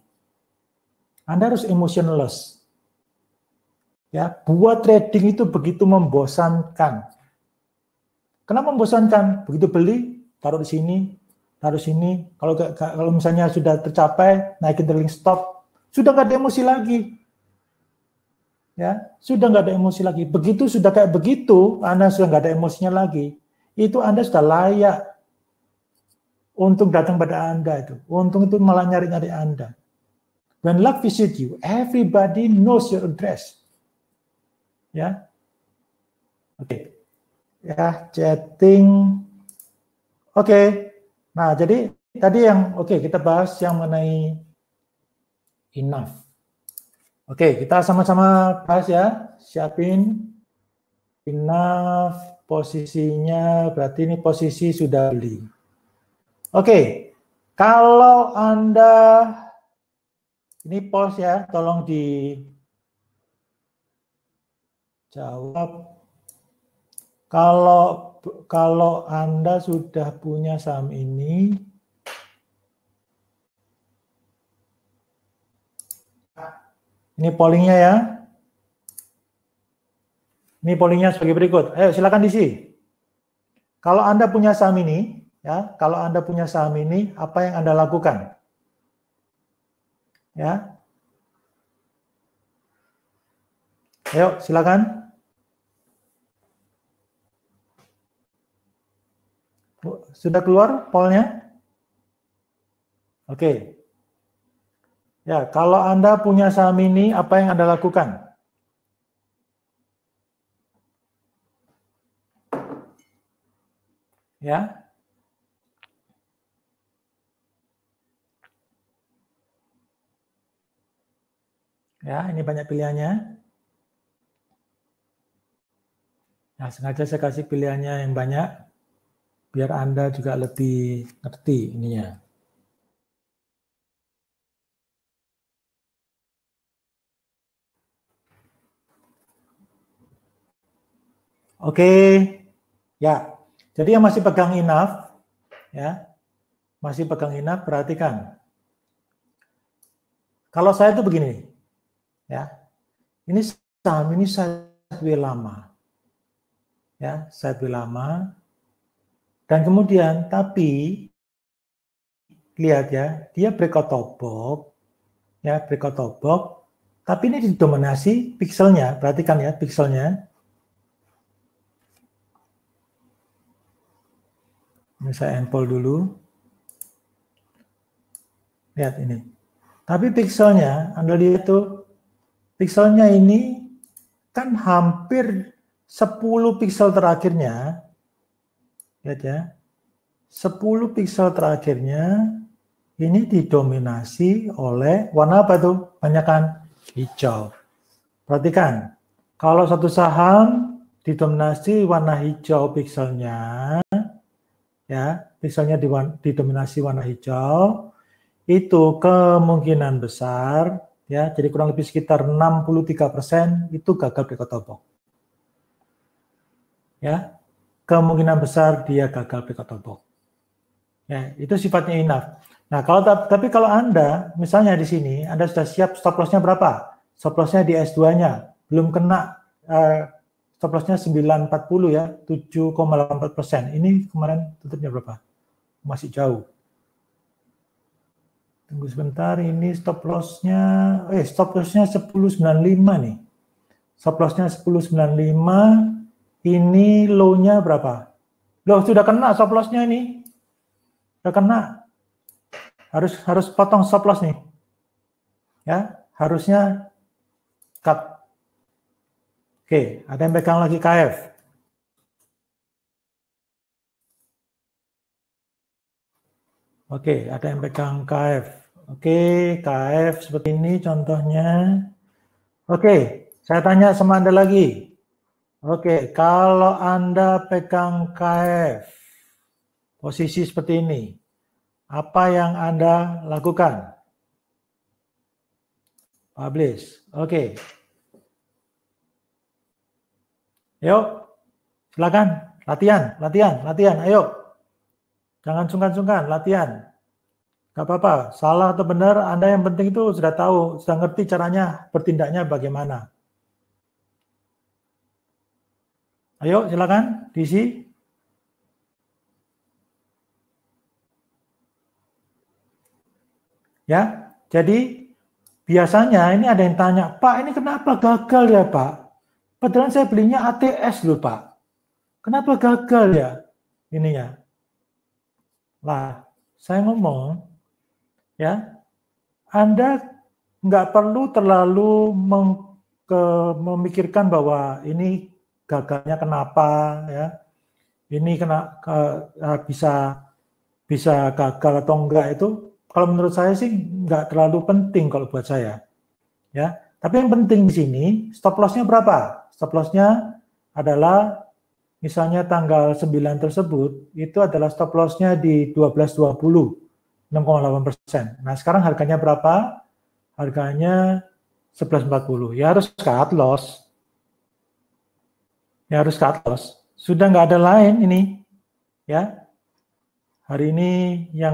Speaker 1: Anda harus emotionless. Ya, buat trading itu begitu membosankan. Kenapa membosankan? Begitu beli, taruh di sini, taruh sini. Kalau misalnya sudah tercapai, naikin trailing stop, sudah nggak ada emosi lagi. Ya, sudah nggak ada emosi lagi. Begitu sudah kayak begitu, Anda sudah nggak ada emosinya lagi. Itu Anda sudah layak untuk datang pada Anda itu. Untung itu malah nyari-nyari Anda. When luck visit you, everybody knows your address. Ya, oke. Ya, chatting. Oke. Nah, jadi tadi yang kita bahas yang mengenai enough. Oke, kita sama-sama bahas ya. Siapin enough, posisinya berarti ini posisi sudah beli. Oke. Kalau Anda ini pause ya, tolong dijawab. Kalau Anda sudah punya saham ini, ini pollingnya ya. Ini pollingnya sebagai berikut. Ayo silakan diisi. Kalau Anda punya saham ini, ya, kalau Anda punya saham ini, apa yang Anda lakukan? Ya. Ayo silakan. Sudah keluar pollnya? Oke. Ya, kalau Anda punya saham ini, apa yang Anda lakukan? Ya. Ya, ini banyak pilihannya. Nah, sengaja saya kasih pilihannya yang banyak, biar Anda juga lebih ngerti ininya. Oke, ya. Jadi yang masih pegang enough, ya, masih pegang inap, perhatikan. Kalau saya itu begini, ya, ini saham ini sideways lama, ya, sideways lama, dan kemudian tapi lihat ya, dia breakout top box, ya, breakout top box, tapi ini didominasi pixelnya, perhatikan ya, pixelnya. Ini saya unfold dulu. Lihat ini. Tapi pixelnya, Anda lihat tuh, pixelnya ini kan hampir 10 pixel terakhirnya, lihat ya, 10 pixel terakhirnya ini didominasi oleh warna apa tuh? Banyak kan? Hijau. Perhatikan, kalau satu saham didominasi warna hijau pixelnya, ya, pixelnya didominasi warna hijau, itu kemungkinan besar, ya, jadi kurang lebih sekitar 63% itu gagal breakout top box. Ya, kemungkinan besar dia gagal breakout top box. Ya, itu sifatnya enough. Nah, tapi kalau Anda, misalnya di sini, Anda sudah siap stop loss-nya berapa? Stop loss-nya di S2-nya, belum kena stop loss-nya 940 ya, 7,84%. Ini kemarin tutupnya berapa? Masih jauh. Tunggu sebentar, ini stop loss-nya 1095 nih. Stop loss-nya 1095, ini low-nya berapa? Loh, sudah kena stop loss-nya ini. Sudah kena. Harus potong stop loss nih. Ya, harusnya cut. Oke, ada yang pegang lagi KF. Oke, ada yang pegang KF. Oke, KF seperti ini contohnya. Oke, saya tanya sama Anda lagi. Oke, kalau Anda pegang KF, posisi seperti ini, apa yang Anda lakukan? Publish. Oke. Yuk, silakan. Latihan. Ayo. Jangan sungkan-sungkan, latihan. Gak apa-apa, salah atau benar, Anda yang penting itu sudah tahu, sudah ngerti caranya, bertindaknya bagaimana. Ayo, silakan, diisi. Ya, jadi biasanya ini ada yang tanya, Pak, ini kenapa gagal ya, Pak? Padahal saya belinya ATS loh, Pak. Kenapa gagal ya ininya? Lah, saya ngomong, ya, Anda nggak perlu terlalu memikirkan bahwa ini gagalnya kenapa, ya, ini bisa gagal atau enggak itu. Kalau menurut saya sih nggak terlalu penting kalau buat saya, ya. Tapi yang penting di sini stop loss-nya berapa? Stop loss-nya adalah misalnya tanggal 9 tersebut itu adalah stop loss-nya di 12.20, 6,8%. Nah, sekarang harganya berapa? Harganya 11.40. Ya harus cut loss. Sudah nggak ada lain ini, ya. Hari ini yang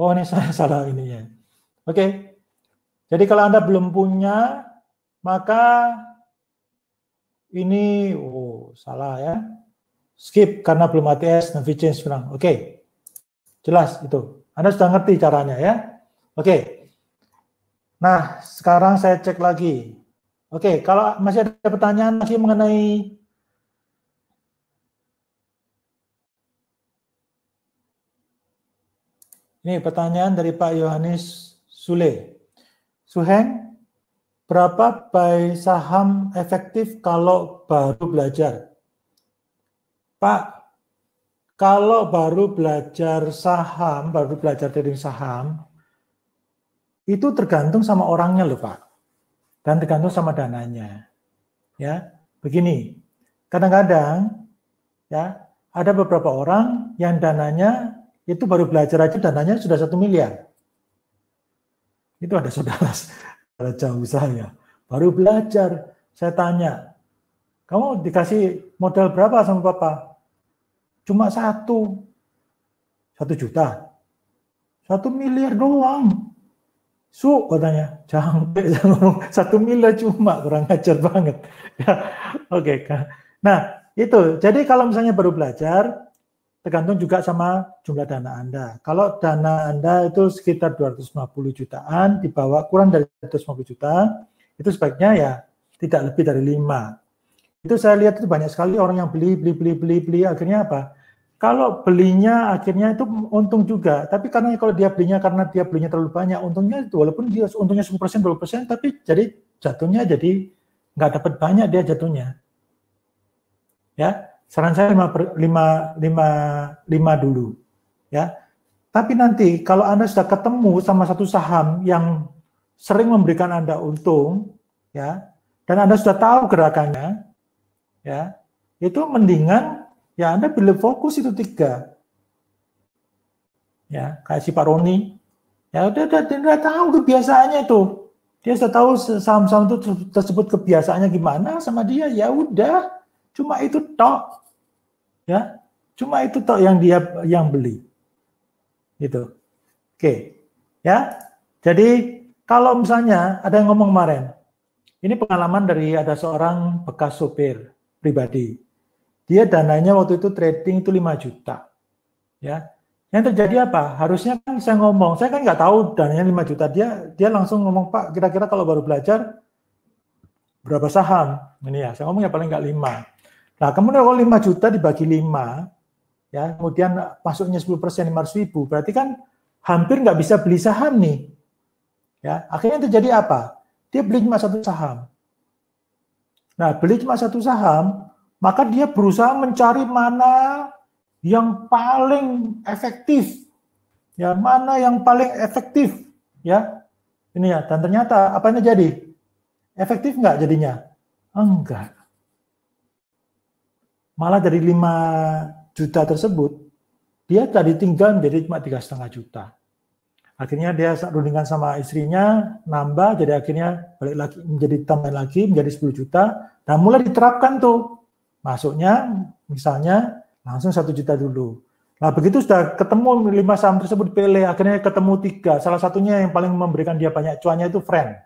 Speaker 1: Oh, ini saya salah ininya. Oke. Jadi kalau Anda belum punya, maka ini salah ya. Skip karena belum ATS, Navi Change bilang. Oke. Jelas itu. Anda sudah ngerti caranya ya. Oke. Nah, sekarang saya cek lagi. Oke, kalau masih ada pertanyaan lagi mengenai ini pertanyaan dari Pak Yohanes Sule. Suheng, berapa buy saham efektif kalau baru belajar? Pak, kalau baru belajar saham, baru belajar trading saham, itu tergantung sama orangnya loh Pak. Dan tergantung sama dananya. Ya, begini. Kadang-kadang ya, ada beberapa orang yang dananya itu baru belajar aja dananya sudah 1 miliar. Itu ada saudara jauh saya. Baru belajar, saya tanya, kamu dikasih modal berapa sama Papa? cuma 1 juta, 1 miliar doang. Katanya, jangan 1 miliar cuma, kurang ajar banget. Ya, oke. Nah, itu. Jadi kalau misalnya baru belajar, tergantung juga sama jumlah dana Anda. Kalau dana Anda itu sekitar 250 jutaan, di bawah kurang dari 250 juta, itu sebaiknya ya tidak lebih dari 5. Itu saya lihat itu banyak sekali orang yang beli, akhirnya apa? Kalau belinya akhirnya itu untung juga, tapi karena kalau dia belinya karena dia belinya terlalu banyak, untungnya itu walaupun dia untungnya 10%, 20%, tapi jadi jatuhnya jadi nggak dapat banyak dia jatuhnya. Ya, saran saya 5 dulu. Ya, tapi nanti kalau Anda sudah ketemu sama satu saham yang sering memberikan Anda untung, ya, dan Anda sudah tahu gerakannya, ya, itu mendingan ya Anda pilih fokus itu 3. Ya, kayak si Pak Roni. Ya udah tahu kebiasaannya itu. Dia sudah tahu saham-saham itu tersebut kebiasaannya gimana sama dia, ya udah. Cuma itu tok. Ya. Cuma itu tok yang dia yang beli. Gitu. Oke. Ya. Jadi kalau misalnya ada yang ngomong kemarin, ini pengalaman dari ada seorang bekas sopir pribadi. Dia dananya waktu itu trading itu 5 juta. Ya. Yang terjadi apa? Harusnya kan saya ngomong, saya kan nggak tahu dananya 5 juta. Dia langsung ngomong, Pak, kira-kira kalau baru belajar berapa saham? Ini ya, saya ngomong ya paling nggak 5. Nah, kemudian kalau 5 juta dibagi 5, ya, kemudian masuknya 10%, 500.000, berarti kan hampir nggak bisa beli saham nih. Ya, akhirnya terjadi apa? Dia beli cuma 1 saham. Nah, beli cuma 1 saham, maka dia berusaha mencari mana yang paling efektif, ya mana yang paling efektif, ya ini ya. Dan ternyata apa yang terjadi? Efektif nggak jadinya? Enggak. Malah dari 5 juta tersebut, dia tadi tinggal menjadi cuma 3,5 juta. Akhirnya dia rundingan sama istrinya, nambah, jadi akhirnya balik lagi menjadi tambahan lagi menjadi 10 juta. Dan mulai diterapkan tuh, masuknya misalnya langsung 1 juta dulu. Nah, begitu sudah ketemu 5 saham tersebut pilih, akhirnya ketemu 3. Salah satunya yang paling memberikan dia banyak cuannya itu friend.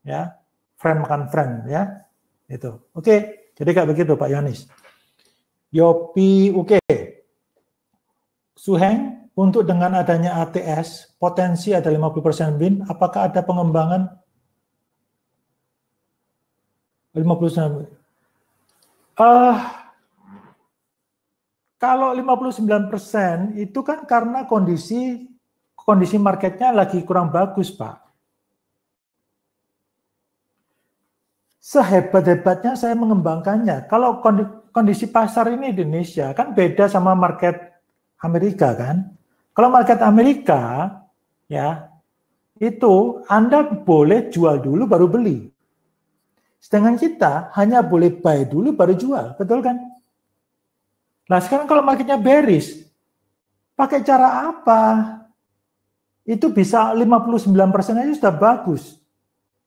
Speaker 1: Ya, friend makan friend, ya. Itu. Oke, jadi kayak begitu Pak Yohanes. Yopi, oke. Suheng, untuk dengan adanya ATS, potensi ada 50% win, apakah ada pengembangan 50%? Kalau 59% itu kan karena kondisi marketnya lagi kurang bagus, Pak. Sehebat-hebatnya saya mengembangkannya. Kalau kondisi pasar ini di Indonesia kan beda sama market Amerika kan. Kalau market Amerika ya itu Anda boleh jual dulu baru beli. Sedangkan kita hanya boleh buy dulu baru jual, betul kan? Nah sekarang kalau marketnya bearish, pakai cara apa? Itu bisa 59% aja sudah bagus.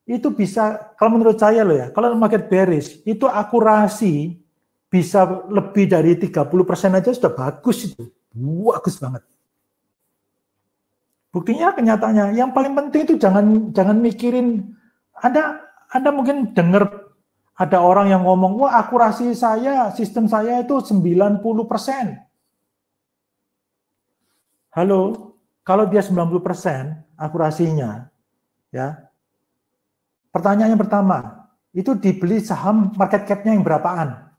Speaker 1: Itu bisa, kalau menurut saya loh ya, kalau market bearish, itu akurasi bisa lebih dari 30% aja sudah bagus itu. Bagus banget. Buktinya kenyataannya, yang paling penting itu jangan mikirin, Anda mungkin dengar ada orang yang ngomong, wah akurasi saya, sistem saya itu 90%. Halo, kalau dia 90% akurasinya, ya. Pertanyaan yang pertama, itu dibeli saham market cap-nya yang berapaan?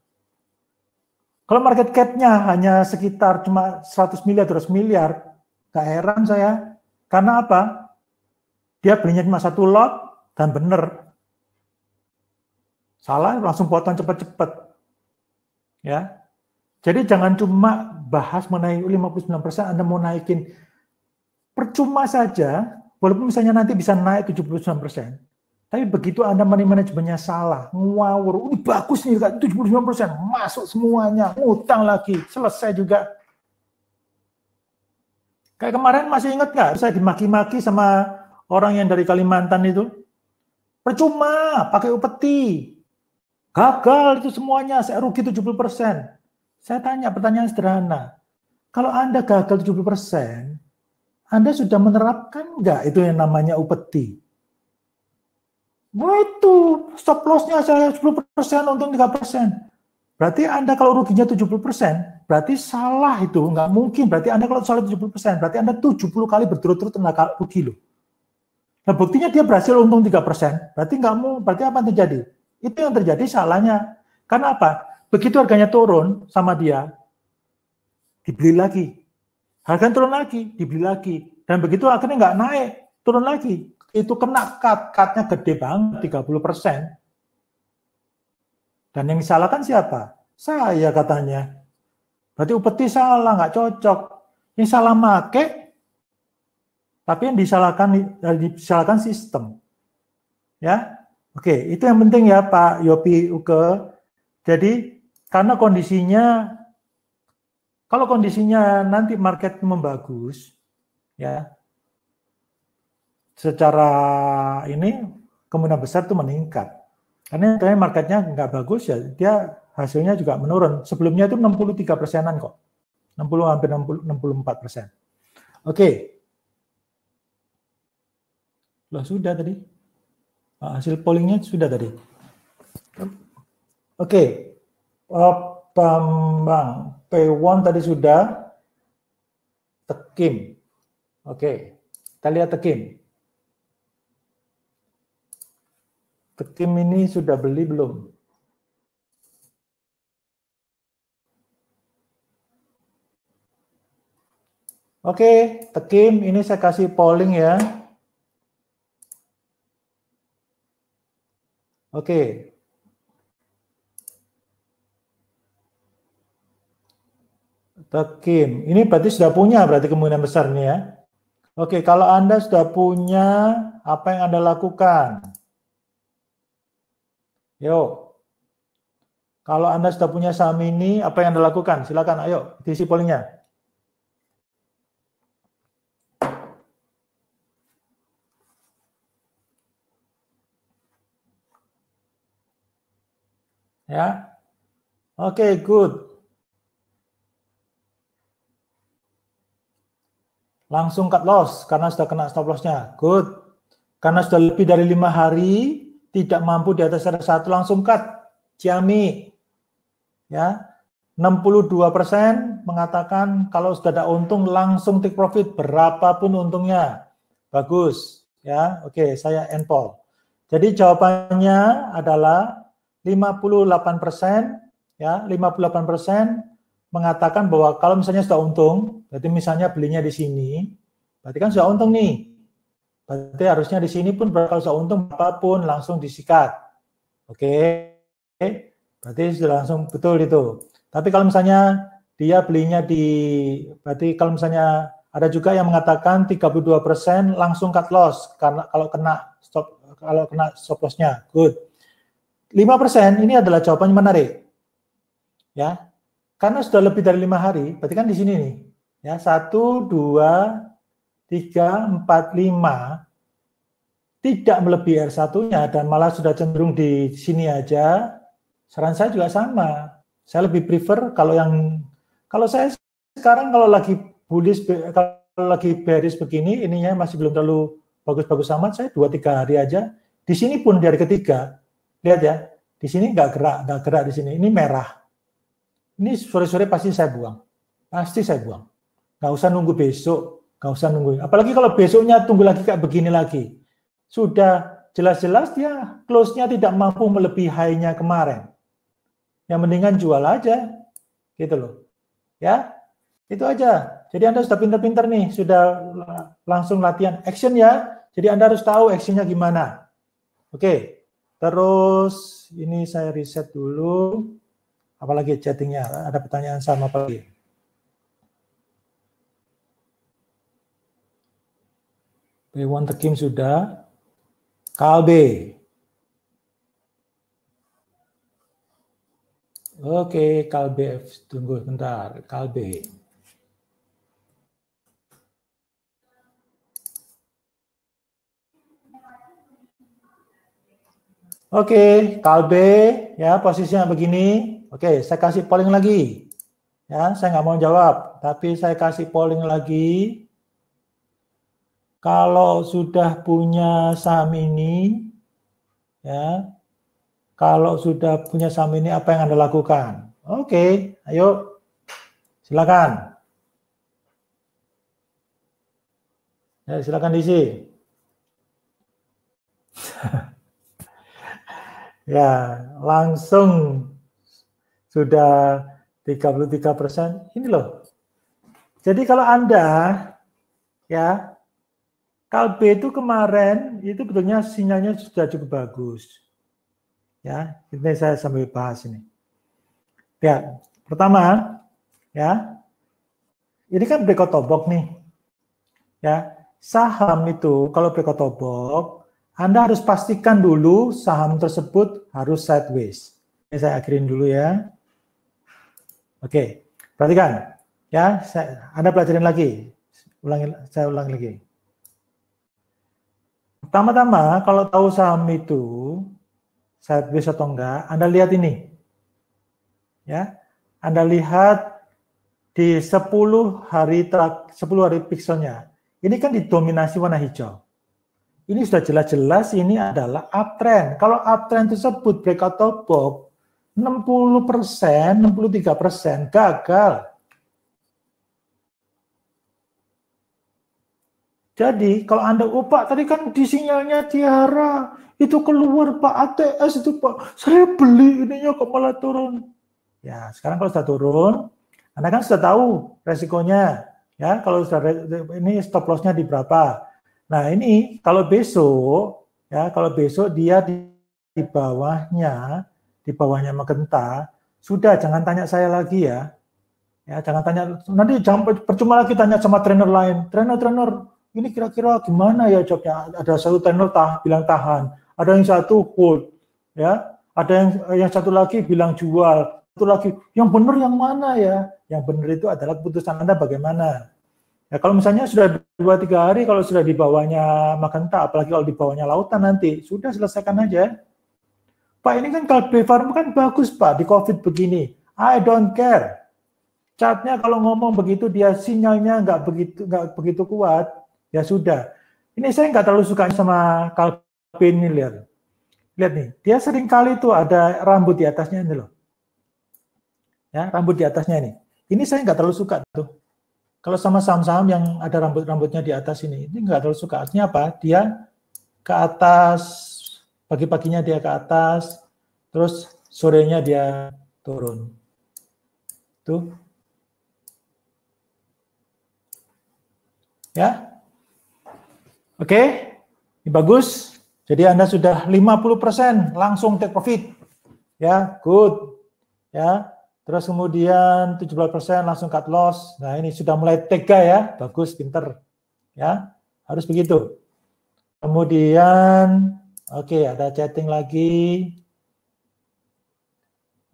Speaker 1: Kalau market cap-nya hanya sekitar cuma 100 miliar, 200 miliar, gak heran saya. Karena apa? Dia belinya cuma 1 lot dan benar. Salah, langsung potong cepat-cepat. Ya. Jadi jangan cuma bahas mengenai 59% Anda mau naikin. Percuma saja, walaupun misalnya nanti bisa naik 79%. Tapi begitu Anda money manajemennya salah, ngawur, ini bagus nih, 79%, masuk semuanya, ngutang lagi, selesai juga. Kayak kemarin masih ingat nggak, saya dimaki-maki sama orang yang dari Kalimantan itu? Percuma, pakai upeti. Gagal itu semuanya, saya rugi 70%. Saya tanya pertanyaan sederhana. Kalau Anda gagal 70%, Anda sudah menerapkan nggak itu yang namanya upeti? Wah itu, stop loss-nya saya 10%, untung 3%. Berarti Anda kalau ruginya 70%, berarti salah itu, nggak mungkin. Berarti Anda kalau salah 70%, berarti Anda 70 kali berturut-turut kena rugi loh. Nah buktinya dia berhasil untung 3%, berarti nggak mau, berarti apa yang terjadi? Itu yang terjadi salahnya. Karena apa? Begitu harganya turun sama dia, dibeli lagi. Harga turun lagi, dibeli lagi. Dan begitu akhirnya nggak naik, turun lagi. Itu kena cut-nya gede banget, 30%. Dan yang disalahkan siapa? Saya katanya. Berarti upeti salah, nggak cocok. Yang salah make, tapi yang disalahkan sistem. Ya, oke, itu yang penting ya Pak Yopi Uke. Jadi karena kondisinya, kalau kondisinya nanti market membagus, ya, secara ini kemungkinan besar itu meningkat. Karena marketnya nggak bagus ya, dia hasilnya juga menurun. Sebelumnya itu 63%-an kok. 60 hampir 64%. Oke. Loh, sudah tadi. Hasil pollingnya sudah tadi. Oke. Bambang P1 tadi sudah. Tekim. Oke. Kita lihat Tekim. Tekim ini sudah beli belum? Oke, Tekim ini saya kasih polling ya. Oke. Tekim, ini berarti sudah punya berarti kemungkinan besar nih ya. Oke, kalau Anda sudah punya, apa yang Anda lakukan? Yuk. Kalau Anda sudah punya saham ini, apa yang Anda lakukan? Silakan, ayo, diisi pollingnya. Ya. Oke, good. Langsung cut loss karena sudah kena stop loss-nya. Good. Karena sudah lebih dari 5 hari, tidak mampu di atas R1, langsung cut. Ciami. Ya. 62% mengatakan kalau sudah ada untung langsung take profit berapapun untungnya. Bagus. Ya, oke, saya endpoll. Jadi jawabannya adalah 58%, ya, 58% mengatakan bahwa kalau misalnya sudah untung, berarti misalnya belinya di sini, berarti kan sudah untung nih. Berarti harusnya di sini pun kalau sudah untung apapun langsung disikat. Oke. Berarti sudah langsung betul itu. Tapi kalau misalnya dia belinya berarti kalau misalnya ada juga yang mengatakan 32% langsung cut loss karena kalau kena stop loss-nya. Good. 5% ini adalah jawabannya menarik. Ya. Karena sudah lebih dari 5 hari, berarti kan di sini nih. Ya, 1 2 3 4 5 tidak melebihi R1-nya dan malah sudah cenderung di sini aja. Saran saya juga sama. Saya lebih prefer kalau saya sekarang kalau lagi bullish, kalau lagi bearish begini, ininya masih belum terlalu bagus-bagus amat, saya 2-3 hari aja. Di sini pun di hari ketiga, lihat ya, di sini nggak gerak di sini, ini merah. Ini sore-sore pasti saya buang, nggak usah nunggu besok, nggak usah nunggu. Apalagi kalau besoknya tunggu lagi kayak begini lagi, sudah jelas-jelas dia close-nya tidak mampu melebihi high-nya kemarin. Yang mendingan jual aja, gitu loh. Ya, itu aja. Jadi Anda sudah pintar-pintar nih, sudah langsung latihan action ya. Jadi Anda harus tahu actionnya gimana. Oke, terus ini saya reset dulu. Apalagi chattingnya, ada pertanyaan sama apa lagi? P1 Tekim sudah. Kalbe. Oke, Kalbe, tunggu bentar, Kalbe. Oke, Kalbe, ya posisinya begini. Oke, saya kasih polling lagi. Ya, saya nggak mau jawab, tapi saya kasih polling lagi. Kalau sudah punya saham ini, ya, kalau sudah punya saham ini, apa yang Anda lakukan? Oke, ayo, silakan. Ya, silakan diisi. Ya, langsung sudah 33%. Ini loh. Jadi kalau Anda, ya, Kalbe itu kemarin, itu betulnya sinyalnya sudah cukup bagus. Ya, ini saya sambil bahas ini. Ya, pertama, ya, ini kan breakout top box nih. Ya, saham itu kalau breakout top box, Anda harus pastikan dulu saham tersebut harus sideways. Ini saya akhirin dulu ya. Oke, perhatikan. Ya, Anda pelajarin lagi. Saya ulangi lagi. Pertama-tama, kalau tahu saham itu sideways atau enggak, Anda lihat ini. Ya, Anda lihat di 10 hari pixelnya. Ini kan didominasi warna hijau. Ini sudah jelas-jelas ini adalah uptrend. Kalau uptrend tersebut breakout top box 60%, 63% gagal. Jadi kalau Anda, Pak, tadi kan di sinyalnya Tiara, itu keluar Pak, ATS itu Pak, saya beli ininya kok malah turun. Ya, sekarang kalau sudah turun, Anda kan sudah tahu resikonya. Ya, kalau sudah ini stop loss-nya di berapa. Nah, ini kalau besok, ya, kalau besok dia di bawahnya Magenta, sudah jangan tanya saya lagi ya. Ya, jangan tanya, nanti jangan percuma lagi tanya sama trainer lain. Trainer, ini kira-kira gimana ya jawabnya? Ada satu trainer bilang tahan, ada yang satu hold, ya, ada yang satu lagi bilang jual, satu lagi yang benar yang mana ya? Yang benar itu adalah keputusan Anda bagaimana. Ya, kalau misalnya sudah 2-3 hari, kalau sudah di bawahnya Magenta, apalagi kalau di bawahnya lautan nanti, sudah selesaikan aja. Pak, ini kan Kalbe Farm kan bagus Pak, di COVID begini. I don't care. Chartnya kalau ngomong begitu, dia sinyalnya nggak begitu kuat, ya sudah. Ini saya nggak terlalu suka sama Kalbe ini, lihat nih, dia sering kali tuh ada rambut di atasnya ini loh, ya rambut di atasnya ini. Ini saya nggak terlalu suka tuh. Kalau sama saham-saham yang ada rambutnya di atas ini nggak terlalu suka. Artinya apa? Dia ke atas, pagi-paginya dia ke atas, terus sorenya dia turun. Tuh. Ya. Oke, ini bagus. Jadi Anda sudah 50% langsung take profit. Ya, good. Ya. Terus kemudian 17% langsung cut loss. Nah, ini sudah mulai tega ya. Bagus, pinter. Ya, harus begitu. Kemudian oke, ada chatting lagi.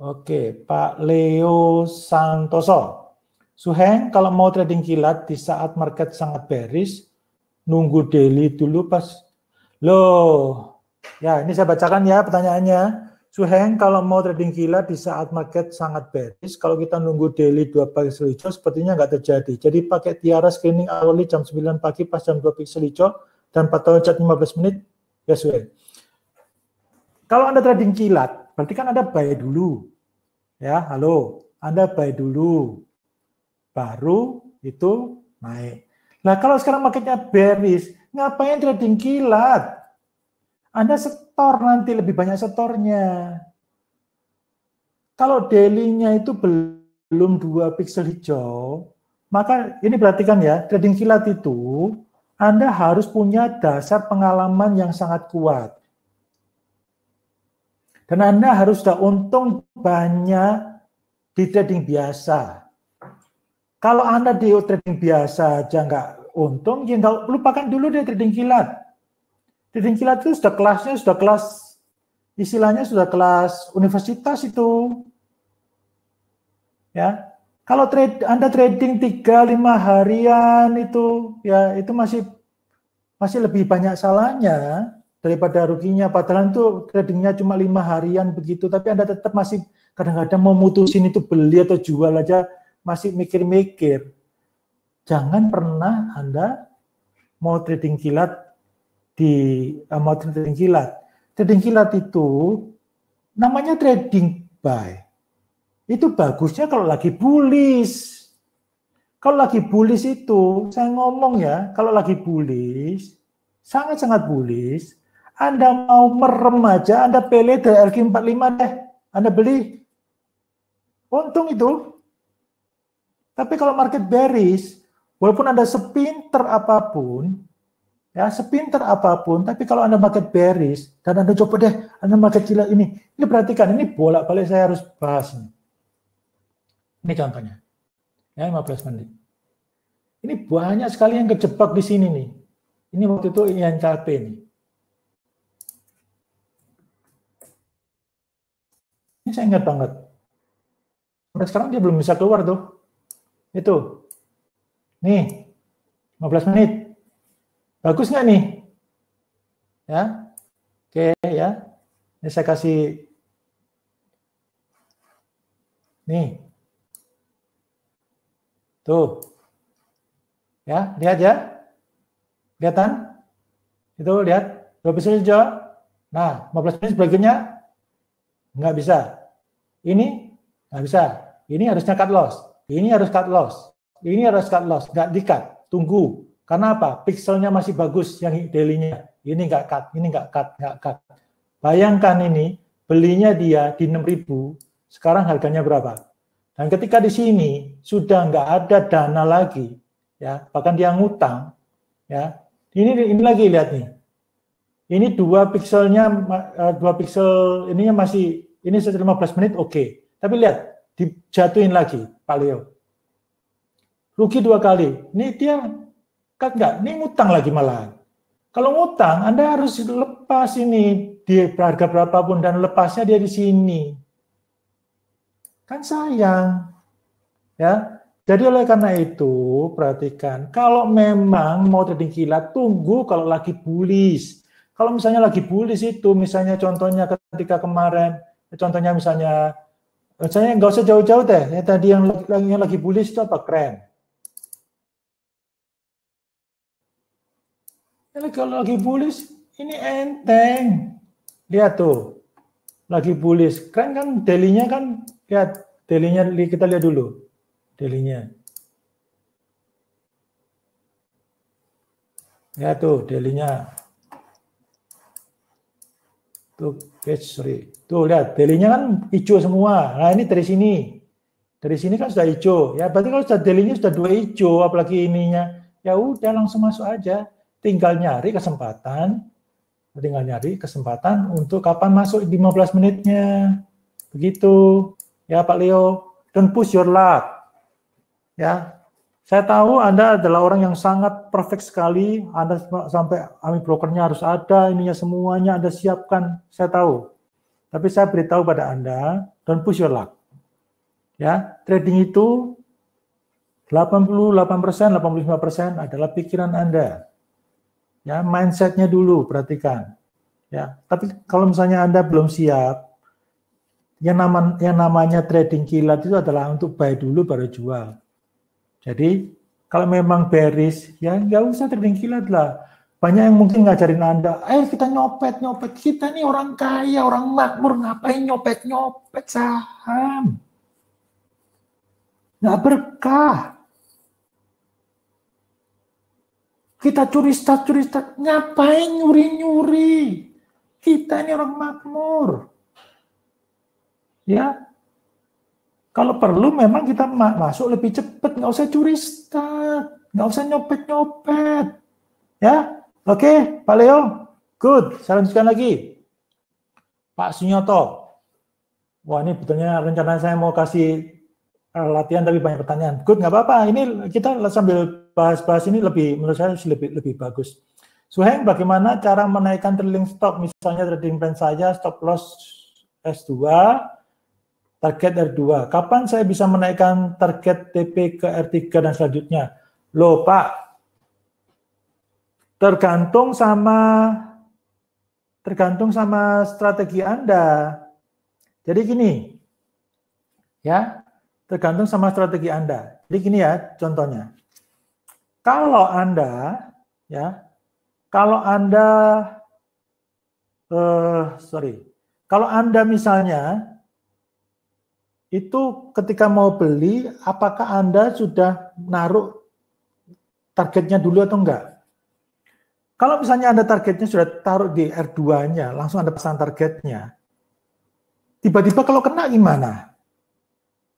Speaker 1: Oke, Pak Leo Santoso. Suheng, kalau mau trading kilat di saat market sangat bearish, nunggu daily dulu pas. Loh, ya ini saya bacakan ya pertanyaannya. Suheng, kalau mau trading kilat di saat market sangat bearish, kalau kita nunggu daily 2 pixel hijau, sepertinya nggak terjadi. Jadi pakai Tiara screening hourly jam 9 pagi pas jam 2 pixel hijau, dan pantauan chat 15 menit, ya Suheng. Kalau Anda trading kilat, berarti kan Anda buy dulu. Ya, halo, Anda buy dulu. Baru itu naik. Nah, kalau sekarang marketnya bearish, ngapain trading kilat? Anda setor nanti, lebih banyak setornya. Kalau daily-nya itu belum 2 pixel hijau, maka ini perhatikan ya, trading kilat itu Anda harus punya dasar pengalaman yang sangat kuat. Dan Anda harus sudah untung banyak di trading biasa. Kalau Anda di trading biasa aja nggak untung, ya nggak, lupakan dulu deh trading kilat. Trading kilat itu sudah kelasnya, sudah kelas, istilahnya sudah kelas universitas itu. Ya, kalau Anda trading 3-5 harian itu, ya itu masih lebih banyak salahnya daripada ruginya. Padahal itu tradingnya cuma 5 harian begitu, tapi Anda tetap masih kadang-kadang mau mutusin itu beli atau jual aja masih mikir-mikir, jangan pernah Anda mau trading kilat mau trading kilat. Trading kilat itu namanya trading buy. Itu bagusnya kalau lagi bullish. Kalau lagi bullish itu, saya ngomong ya, kalau lagi bullish, sangat-sangat bullish, Anda mau merem aja, Anda pilih dari RQ45 deh, Anda beli. Untung itu. Tapi kalau market bearish, walaupun Anda sepinter apapun, ya sepinter apapun, tapi kalau Anda market bearish, dan Anda coba deh, Anda market kilat ini perhatikan, ini bolak-balik saya harus bahas ini. Ini contohnya. Ya, 15 menit. Ini banyak sekali yang kejebak di sini nih. Ini waktu itu INKP nih. Ini saya ingat banget. Sampai sekarang dia belum bisa keluar tuh. Itu. Nih, 15 menit. Bagus nggak nih? Ya. Oke ya. Ini saya kasih. Nih. Tuh. Ya, lihat ya. Kelihatan? Itu lihat. 2 bisa hijau. Nah, 15 menit berikutnya nggak bisa. Ini nggak bisa. Ini harusnya cut loss. Ini harus cut loss. Ini harus cut loss. Nggak di-cut. Tunggu. Karena apa? Pixelnya masih bagus yang daily-nya. Ini nggak cut. Ini nggak cut. Nggak cut. Bayangkan ini. Belinya dia di 6.000. Sekarang harganya berapa? Dan ketika di sini sudah nggak ada dana lagi, ya bahkan dia ngutang, ya ini lagi lihat nih, ini 2 pikselnya 2 piksel ininya masih ini 15 menit oke. Tapi lihat dijatuhin lagi Pak Leo, rugi 2 kali. Ini dia kan nggak, ini ngutang lagi malahan. Kalau ngutang Anda harus lepas ini di harga berapapun dan lepasnya dia di sini. Kan sayang, ya. Jadi oleh karena itu, perhatikan, kalau memang mau trading kilat, tunggu kalau lagi bullish. Kalau misalnya lagi bullish itu, misalnya contohnya ketika kemarin, contohnya misalnya nggak usah jauh-jauh deh, ya, tadi yang lagi bullish itu apa? Keren. Ya, kalau lagi bullish, ini enteng. Lihat tuh. Lagi bullish, keren kan daily-nya kan, lihat daily-nya kita lihat dulu daily-nya. Ya tuh daily-nya. Tuh page 3. Tuh lihat daily-nya kan hijau semua. Nah, ini dari sini. Dari sini kan sudah hijau. Ya berarti kalau sudah daily-nya sudah 2 hijau apalagi ininya. Ya udah langsung masuk aja. Tinggal nyari kesempatan. Tinggal nyari kesempatan untuk kapan masuk 15 menitnya. Begitu. Ya Pak Leo, don't push your luck. Ya. Saya tahu Anda adalah orang yang sangat perfect sekali. Anda sampai ami brokernya harus ada, ininya semuanya Anda siapkan. Saya tahu. Tapi saya beritahu pada Anda, don't push your luck. Ya, trading itu 88%, 85% adalah pikiran Anda. Ya, mindsetnya dulu, perhatikan. Ya, tapi kalau misalnya Anda belum siap, yang namanya trading kilat itu adalah untuk buy dulu baru jual. Jadi kalau memang bearish, ya nggak usah trading kilat lah. Banyak yang mungkin ngajarin Anda, kita nyopet. Kita nih orang kaya, orang makmur, ngapain nyopet saham? Nggak berkah. Kita curi start, ngapain nyuri-nyuri? Kita ini orang makmur. Ya, kalau perlu memang kita masuk lebih cepat, nggak usah curi start, nggak usah nyopet. Ya, oke, Pak Leo, good. Saya lanjutkan lagi. Pak Sunyoto. Wah, ini betulnya rencana saya mau kasih latihan tapi banyak pertanyaan. Good, nggak apa-apa. Ini kita sambil bahas-bahas ini menurut saya lebih bagus. Suheng, bagaimana cara menaikkan trailing stop? Misalnya trading plan saya stop loss S2, target R2. Kapan saya bisa menaikkan target TP ke R3 dan selanjutnya? Loh Pak, tergantung strategi Anda. Jadi gini, ya, Tergantung sama strategi Anda. Jadi gini ya, contohnya. Kalau Anda kalau Anda misalnya itu ketika mau beli, apakah Anda sudah naruh targetnya dulu atau enggak? Kalau misalnya Anda targetnya sudah taruh di R2-nya, langsung Anda pasang targetnya, tiba-tiba kalau kena gimana?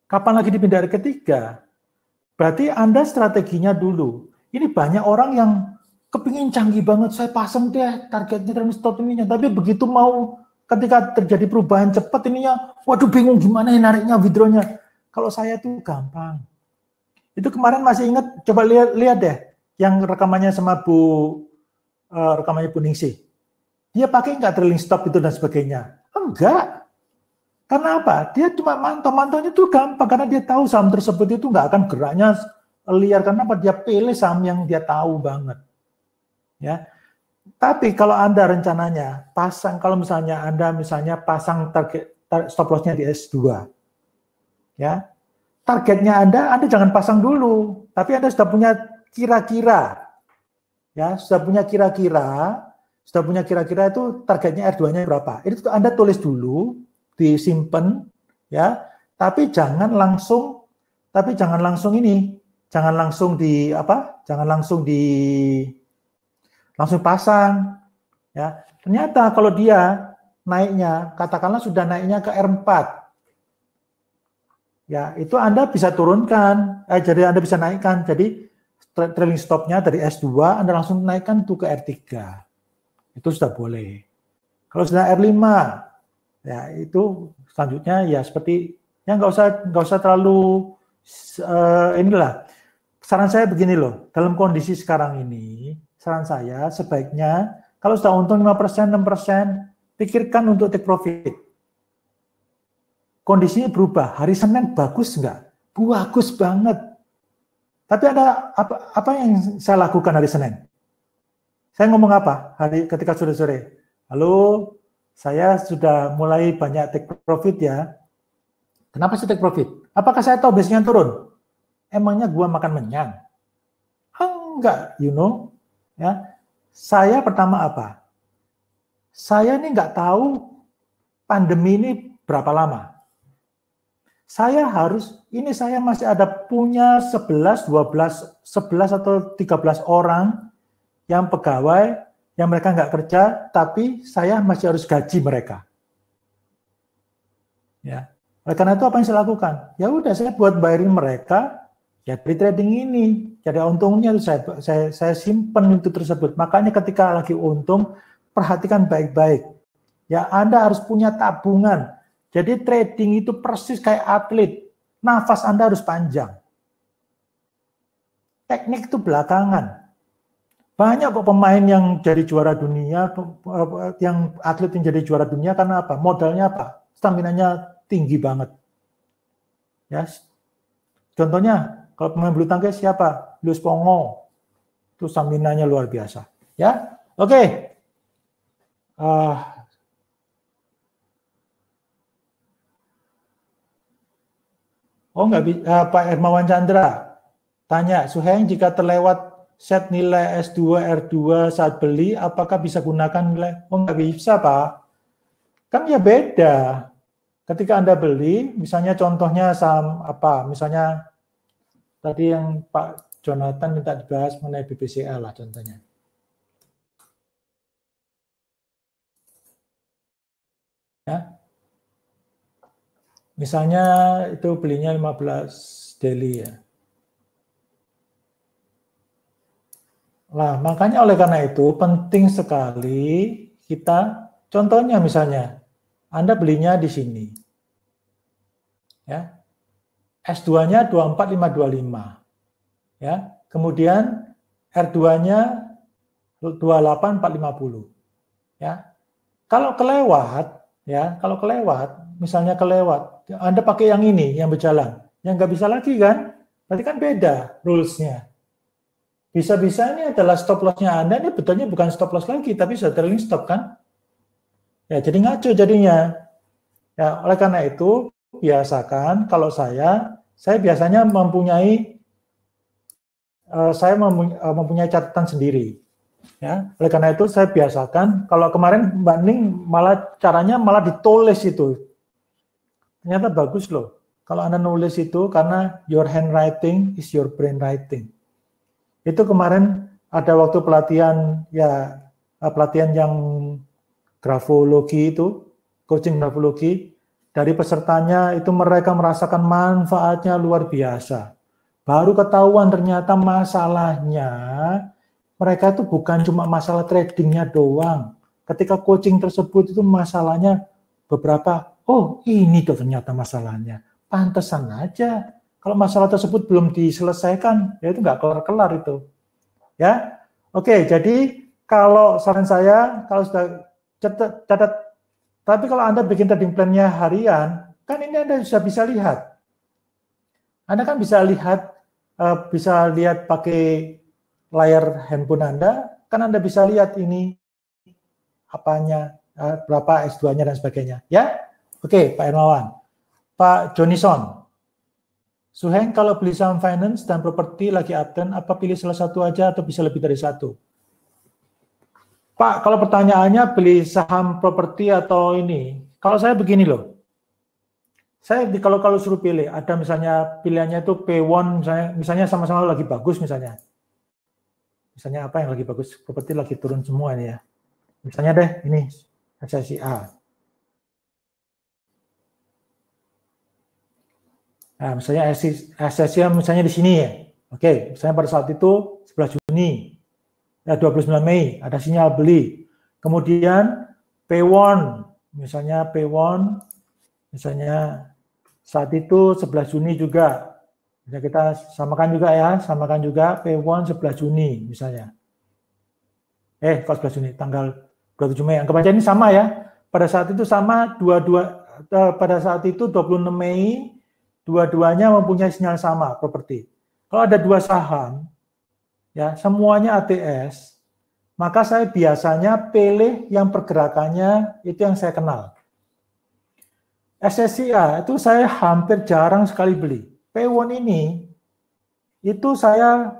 Speaker 1: Kapan lagi dipindah ke ketiga? Berarti Anda strateginya dulu. Ini banyak orang yang kepingin canggih banget, saya pasang deh targetnya trailing stop ininya, tapi begitu mau ketika terjadi perubahan cepat ininya, waduh bingung gimana ya nariknya, withdrawnya. Kalau saya tuh gampang. Itu kemarin masih ingat, coba lihat deh, yang rekamannya sama rekamannya Bu Ningsih. Dia pakai nggak trailing stop itu dan sebagainya? Enggak. Karena apa? Dia cuma mantau-mantaunya itu gampang, karena dia tahu saham tersebut itu nggak akan geraknya liar. Karena apa? Dia pilih saham yang dia tahu banget. Ya. Tapi kalau Anda rencananya pasang, kalau misalnya Anda pasang target stop loss-nya di S2, ya, targetnya Anda jangan pasang dulu, tapi Anda sudah punya kira-kira, ya, sudah punya kira-kira itu targetnya R2-nya berapa? Itu Anda tulis dulu, disimpan, ya, tapi jangan langsung langsung pasang, ya. Ternyata kalau dia naiknya, katakanlah sudah naiknya ke R4, ya, itu Anda bisa turunkan, jadi Anda bisa naikkan, jadi trailing stop-nya dari S2 Anda langsung naikkan tuh ke R3, itu sudah boleh. Kalau sudah R5, ya itu selanjutnya ya seperti, ya nggak usah terlalu inilah. Saran saya begini loh, dalam kondisi sekarang ini, saran saya sebaiknya kalau sudah untung 5%, 6%, pikirkan untuk take profit. Kondisinya berubah, hari Senin bagus nggak? Bagus banget. Tapi ada apa yang saya lakukan hari Senin? Saya ngomong apa ketika sore-sore? Halo, saya sudah mulai banyak take profit ya. Kenapa sih take profit? Apakah saya tahu biasanya turun? Emangnya gua makan menyang? Enggak, ya. Saya pertama apa? Saya ini nggak tahu pandemi ini berapa lama. Saya masih ada punya 11 atau 13 orang yang pegawai yang mereka nggak kerja, tapi saya masih harus gaji mereka. Ya. Oleh karena itu apa yang saya lakukan? Ya udah, saya buat bayarin mereka ya dari trading ini. Jadi untungnya itu saya simpan itu tersebut. Makanya ketika lagi untung, perhatikan baik-baik. Ya, Anda harus punya tabungan. Jadi trading itu persis kayak atlet. Nafas Anda harus panjang. Teknik itu belakangan. Banyak kok pemain yang jadi juara dunia, yang atlet yang jadi juara dunia karena apa? Modalnya apa? Stamina-nya tinggi banget. Ya. Contohnya, kalau pemain bulu tangkis siapa? Luis Pongo. Itu stamina-nya luar biasa. Ya, oke. Nggak bisa. Pak Hermawan Chandra tanya, Suheng, jika terlewat set nilai S2, R2 saat beli, apakah bisa gunakan nilai? Nggak bisa, Pak. Kan ya beda. Ketika Anda beli, misalnya contohnya saham apa, misalnya tadi yang Pak Jonathan minta dibahas mengenai BBCA lah contohnya. Ya. Misalnya itu belinya 15 daily ya. Nah, makanya oleh karena itu penting sekali kita, contohnya misalnya, Anda belinya di sini. Ya. S2-nya 24525. Ya. Kemudian R2-nya 28450. Ya. Kalau kelewat, misalnya kelewat, Anda pakai yang ini, yang berjalan. Yang nggak bisa lagi kan? Berarti kan beda rules-nya. Bisa-bisa ini adalah stop loss-nya Anda, ini betulnya bukan stop loss lagi, tapi sudah trailing stop kan? Ya, jadi ngaco jadinya. Ya, oleh karena itu, biasakan kalau saya saya biasanya mempunyai catatan sendiri. Ya, oleh karena itu saya biasakan. Kalau kemarin Mbak Ning caranya malah ditulis itu. Ternyata bagus loh. Kalau Anda nulis itu karena your handwriting is your brain writing. Itu kemarin ada waktu pelatihan yang grafologi itu, coaching grafologi, dari pesertanya itu mereka merasakan manfaatnya luar biasa. Baru ketahuan ternyata masalahnya mereka itu bukan cuma masalah tradingnya doang. Ketika coaching tersebut itu masalahnya beberapa, oh ini tuh ternyata masalahnya. Pantesan aja kalau masalah tersebut belum diselesaikan, ya itu nggak kelar-kelar itu. Ya, oke. Jadi kalau saran saya, kalau sudah catat, tapi kalau Anda bikin trading plan-nya harian, kan ini Anda sudah bisa lihat. Anda kan bisa lihat pakai layar handphone Anda, kan Anda bisa lihat ini apanya, berapa S2-nya dan sebagainya. Ya, oke, Pak Hermawan. Pak Jonison, Suheng kalau beli saham finance dan properti lagi uptrend, apa pilih salah satu aja atau bisa lebih dari satu? Pak, kalau pertanyaannya beli saham properti atau ini, kalau saya begini loh, saya kalau suruh pilih, ada misalnya pilihannya itu P1, misalnya sama-sama lagi bagus misalnya. Misalnya apa yang lagi bagus, properti lagi turun semua ini ya. Misalnya deh, ini SSIA. Nah, misalnya SSIA misalnya di sini ya. Oke, misalnya pada saat itu 11 Juni, 29 Mei, ada sinyal beli. Kemudian P1, misalnya saat itu 11 Juni juga. Bisa kita samakan juga P1 11 Juni misalnya. Kalau 11 Juni, tanggal 27 Mei, anggap aja ini sama ya. Pada saat itu sama, pada saat itu 26 Mei, dua-duanya mempunyai sinyal sama, properti. Kalau ada dua saham, ya semuanya ATS, maka saya biasanya pilih yang pergerakannya itu yang saya kenal. SSIA itu saya hampir jarang sekali beli. P1 ini, itu saya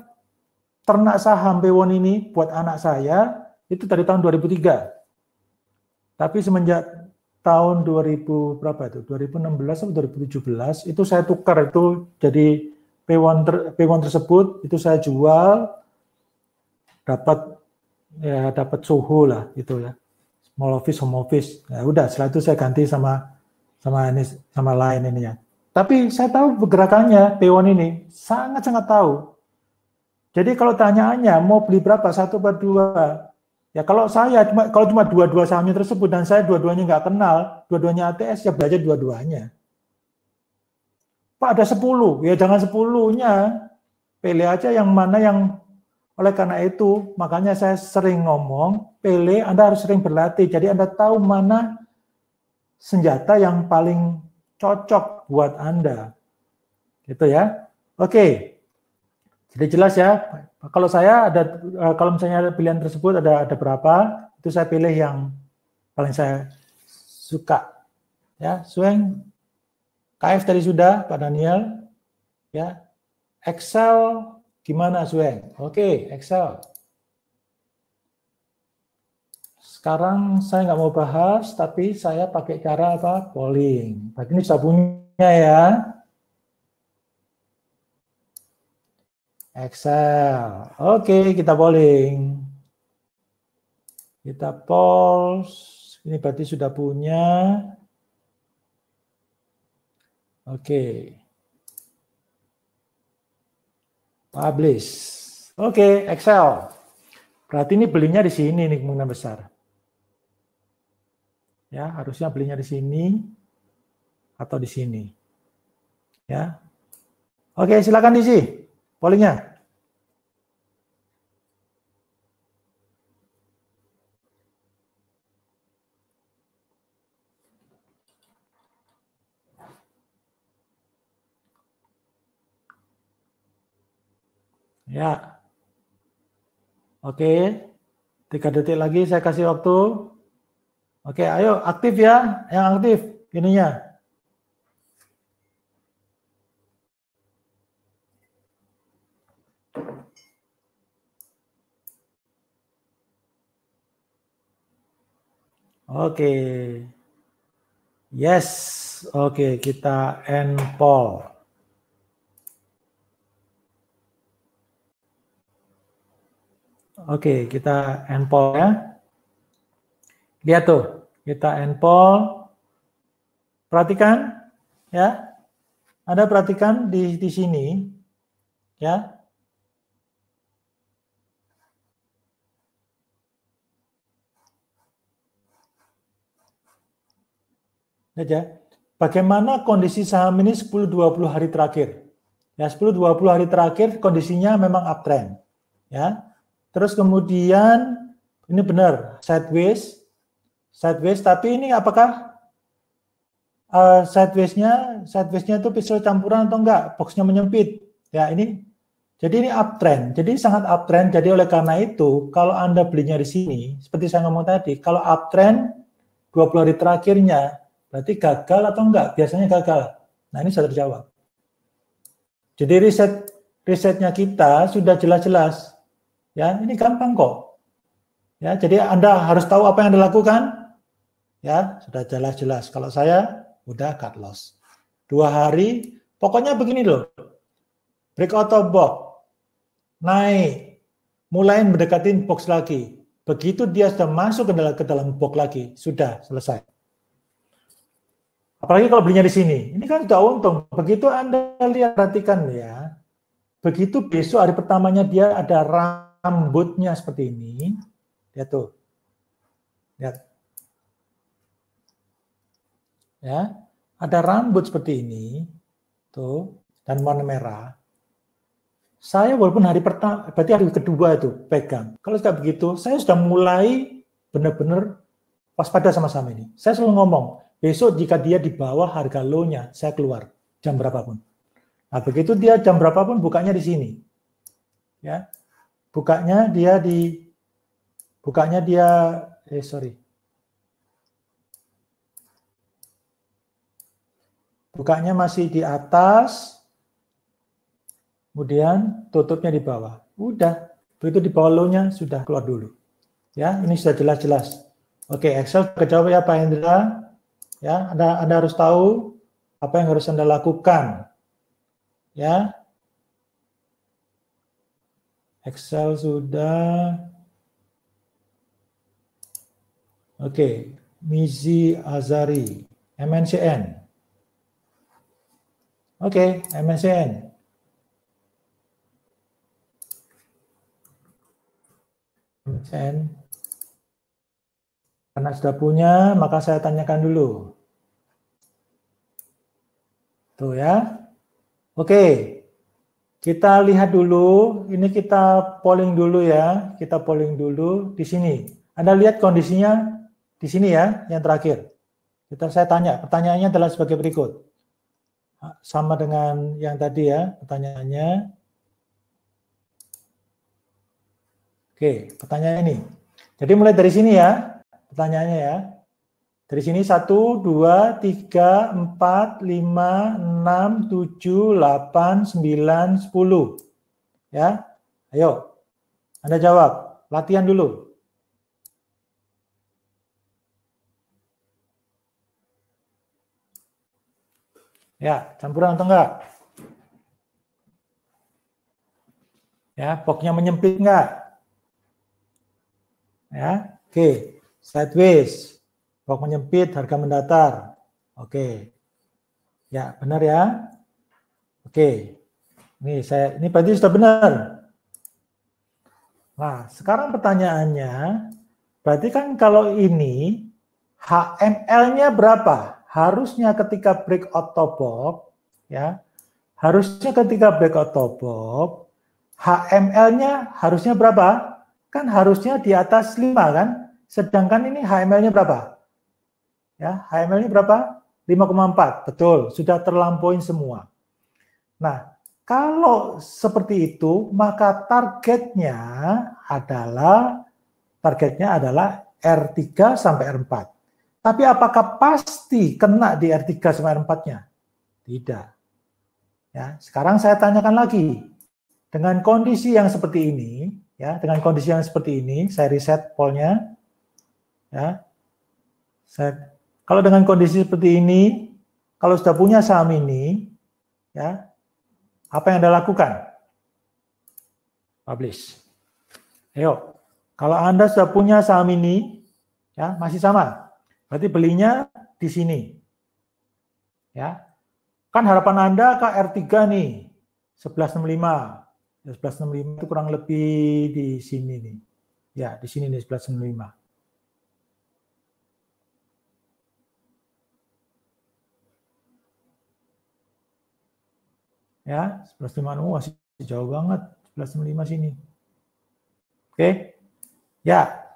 Speaker 1: ternak saham P1 ini buat anak saya, itu dari tahun 2003. Tapi semenjak tahun 2000 berapa itu? 2016 atau 2017 itu saya tukar itu jadi P1 tersebut itu saya jual dapat suhu lah itu ya. Small office, home office. Ya udah, setelah itu saya ganti sama lain ini ya. Tapi saya tahu pergerakannya P1 ini sangat-sangat tahu. Jadi kalau tanyaannya mau beli berapa, satu atau dua? Ya kalau cuma dua sahamnya tersebut dan saya dua-duanya nggak kenal, dua-duanya ATS, ya belajar dua-duanya. Pak ada 10, ya jangan 10-nya. Pilih aja yang mana yang, oleh karena itu, makanya saya sering ngomong, pilih, Anda harus sering berlatih. Jadi Anda tahu mana senjata yang paling cocok buat Anda. Gitu ya. Oke. Jadi jelas ya, kalau saya kalau misalnya pilihan tersebut ada berapa, itu saya pilih yang paling saya suka. Ya, Suheng, KF tadi sudah, Pak Daniel. Ya, Excel gimana Suheng? Oke, Excel. Sekarang saya nggak mau bahas, tapi saya pakai cara apa? Polling. Berarti ini sudah punya ya. Excel. Oke, kita polling. Kita polls. Ini berarti sudah punya. Oke. Publish. Oke, Excel. Berarti ini belinya di sini nih kemungkinan besar. Ya, harusnya belinya di sini atau di sini. Ya. Oke, silakan diisi pollingnya. Ya. Oke. 3 detik lagi saya kasih waktu. Oke, ayo aktif ya, yang aktif ininya. Oke. Yes. Oke, kita end poll. Oke, kita end poll ya. Lihat tuh, kita end poll. Perhatikan ya. Ada perhatikan di sini ya. Lihat ya. Bagaimana kondisi saham ini 10-20 hari terakhir? Ya, 10-20 hari terakhir kondisinya memang uptrend. Ya. Terus kemudian ini benar sideways, tapi ini apakah sideways-nya itu pistol campuran atau enggak? Boxnya menyempit. Ya, ini jadi ini uptrend. Jadi sangat uptrend. Jadi oleh karena itu kalau Anda belinya di sini, seperti saya ngomong tadi, kalau uptrend 20 hari terakhirnya berarti gagal atau enggak? Biasanya gagal. Nah, ini sudah terjawab. Jadi risetnya kita sudah jelas-jelas. Ya, ini gampang kok. Ya, jadi Anda harus tahu apa yang Anda lakukan. Ya, sudah jelas-jelas. Kalau saya udah cut loss. 2 hari, pokoknya begini loh. Breakout of box. Naik. Mulai mendekatin box lagi. Begitu dia sudah masuk ke dalam box lagi, sudah selesai. Apalagi kalau belinya di sini. Ini kan sudah untung. Begitu Anda lihat, perhatikan ya. Begitu besok hari pertamanya dia ada rambutnya seperti ini. Lihat tuh. Lihat. Ya. Ada rambut seperti ini. Tuh. Dan warna merah. Saya walaupun hari pertama, berarti hari kedua itu pegang. Kalau tidak begitu, saya sudah mulai benar-benar waspada sama saham ini. Saya selalu ngomong, besok jika dia di bawah harga low-nya, saya keluar jam berapapun. Nah, begitu dia jam berapapun bukanya di sini. Ya. Bukanya masih di atas. Kemudian tutupnya di bawah. Udah, begitu di bawah low-nya sudah keluar dulu. Ya, ini sudah jelas-jelas. Oke, Excel kejawab ya Pak Hendra. Ya, Anda harus tahu apa yang harus Anda lakukan. Ya. Excel sudah. Oke, Mizi Azari, MNCN. Oke, MNCN. Karena sudah punya, maka saya tanyakan dulu. Tuh ya. Oke. Kita lihat dulu, ini kita polling dulu ya. Kita polling dulu di sini. Anda lihat kondisinya di sini ya, yang terakhir. Saya tanya, pertanyaannya adalah sebagai berikut. Sama dengan yang tadi ya, pertanyaannya. Oke, pertanyaan ini. Jadi mulai dari sini ya, pertanyaannya ya. Dari sini 1, 2, 3, 4, 5, 6, 7, 8, 9, 10. Ya, ayo. Anda jawab. Latihan dulu. Ya, campuran atau enggak? Ya, boxnya menyempit enggak? Ya, oke. Sideways. Box menyempit, harga mendatar. Oke. Ya, benar ya. Oke. Ini berarti sudah benar. Nah, sekarang pertanyaannya, berarti kan kalau ini HML-nya berapa? Harusnya ketika breakout top box, ya. Harusnya ketika breakout top box, HML-nya harusnya berapa? Kan harusnya di atas 5 kan? Sedangkan ini HML-nya berapa? Ya, HML-nya berapa? 5,4. Betul, sudah terlampauin semua. Nah, kalau seperti itu, maka targetnya adalah R3 sampai R4. Tapi apakah pasti kena di R3 sampai R4-nya? Tidak. Ya, sekarang saya tanyakan lagi. dengan kondisi yang seperti ini, ya, dengan kondisi yang seperti ini, saya reset pollnya, ya. Kalau dengan kondisi seperti ini, kalau sudah punya saham ini, ya, apa yang Anda lakukan? Publish. Ayo, kalau Anda sudah punya saham ini, ya, masih sama, berarti belinya di sini, ya. Kan harapan Anda KR3 nih, 1165. 1165 itu kurang lebih di sini nih. Ya, di sini nih 1165. Ya, 1165 masih jauh banget, 1165 sini. Oke. Ya.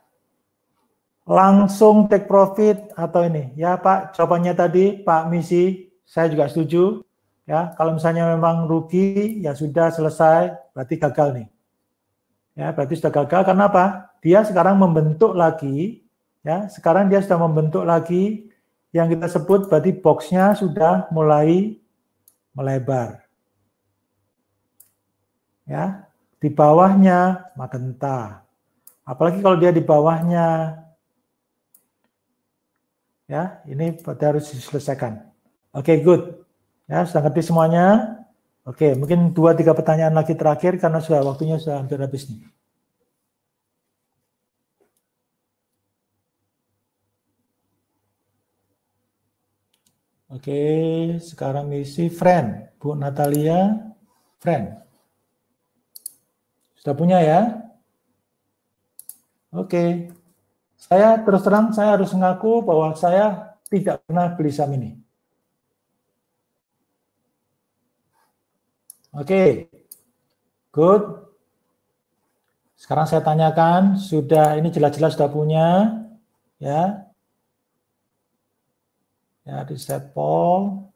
Speaker 1: Langsung take profit atau ini. Ya, Pak, jawabannya tadi Pak Misi, saya juga setuju. Ya, kalau misalnya memang rugi, ya sudah selesai, berarti gagal nih. Ya, berarti sudah gagal karena apa? Dia sekarang membentuk lagi, ya, sekarang dia sudah membentuk lagi yang kita sebut berarti box-nya sudah mulai melebar. Ya, di bawahnya magenta. Apalagi kalau dia di bawahnya, ya, ini harus diselesaikan. Oke, good. Ya, sudah ngerti semuanya? Oke, mungkin 2-3 pertanyaan lagi terakhir karena sudah waktunya sudah hampir habis nih. Oke, sekarang isi friend. Bu Natalia, friend. Sudah punya ya? Oke. Saya terus terang, saya harus mengaku bahwa saya tidak pernah beli saham ini. Oke. Good. Sekarang saya tanyakan, sudah ini jelas-jelas sudah punya, ya? Ya, di set poll.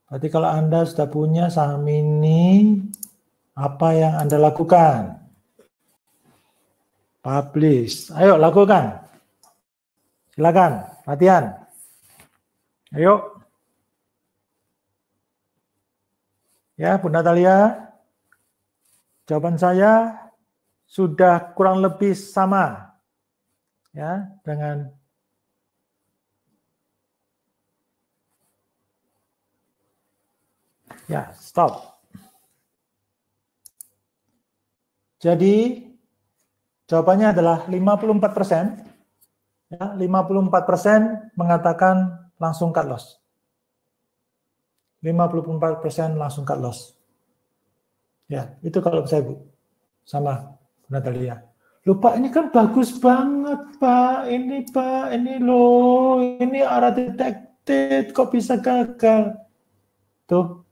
Speaker 1: Berarti kalau Anda sudah punya saham ini, apa yang Anda lakukan? Publish. Ayo lakukan. Silakan, latihan. Ayo. Ya, Bu Natalia. Jawaban saya sudah kurang lebih sama. Ya, dengan ya, stop. Jadi jawabannya adalah 54%. Ya, 54% mengatakan langsung cut loss. 54% langsung cut loss. Ya, itu kalau saya, Bu. Sama Bu Natalia. Loh Pak, ini kan bagus banget Pak. Ini Pak, ini loh. Ini arah detected. Kok bisa gagal? Tuh.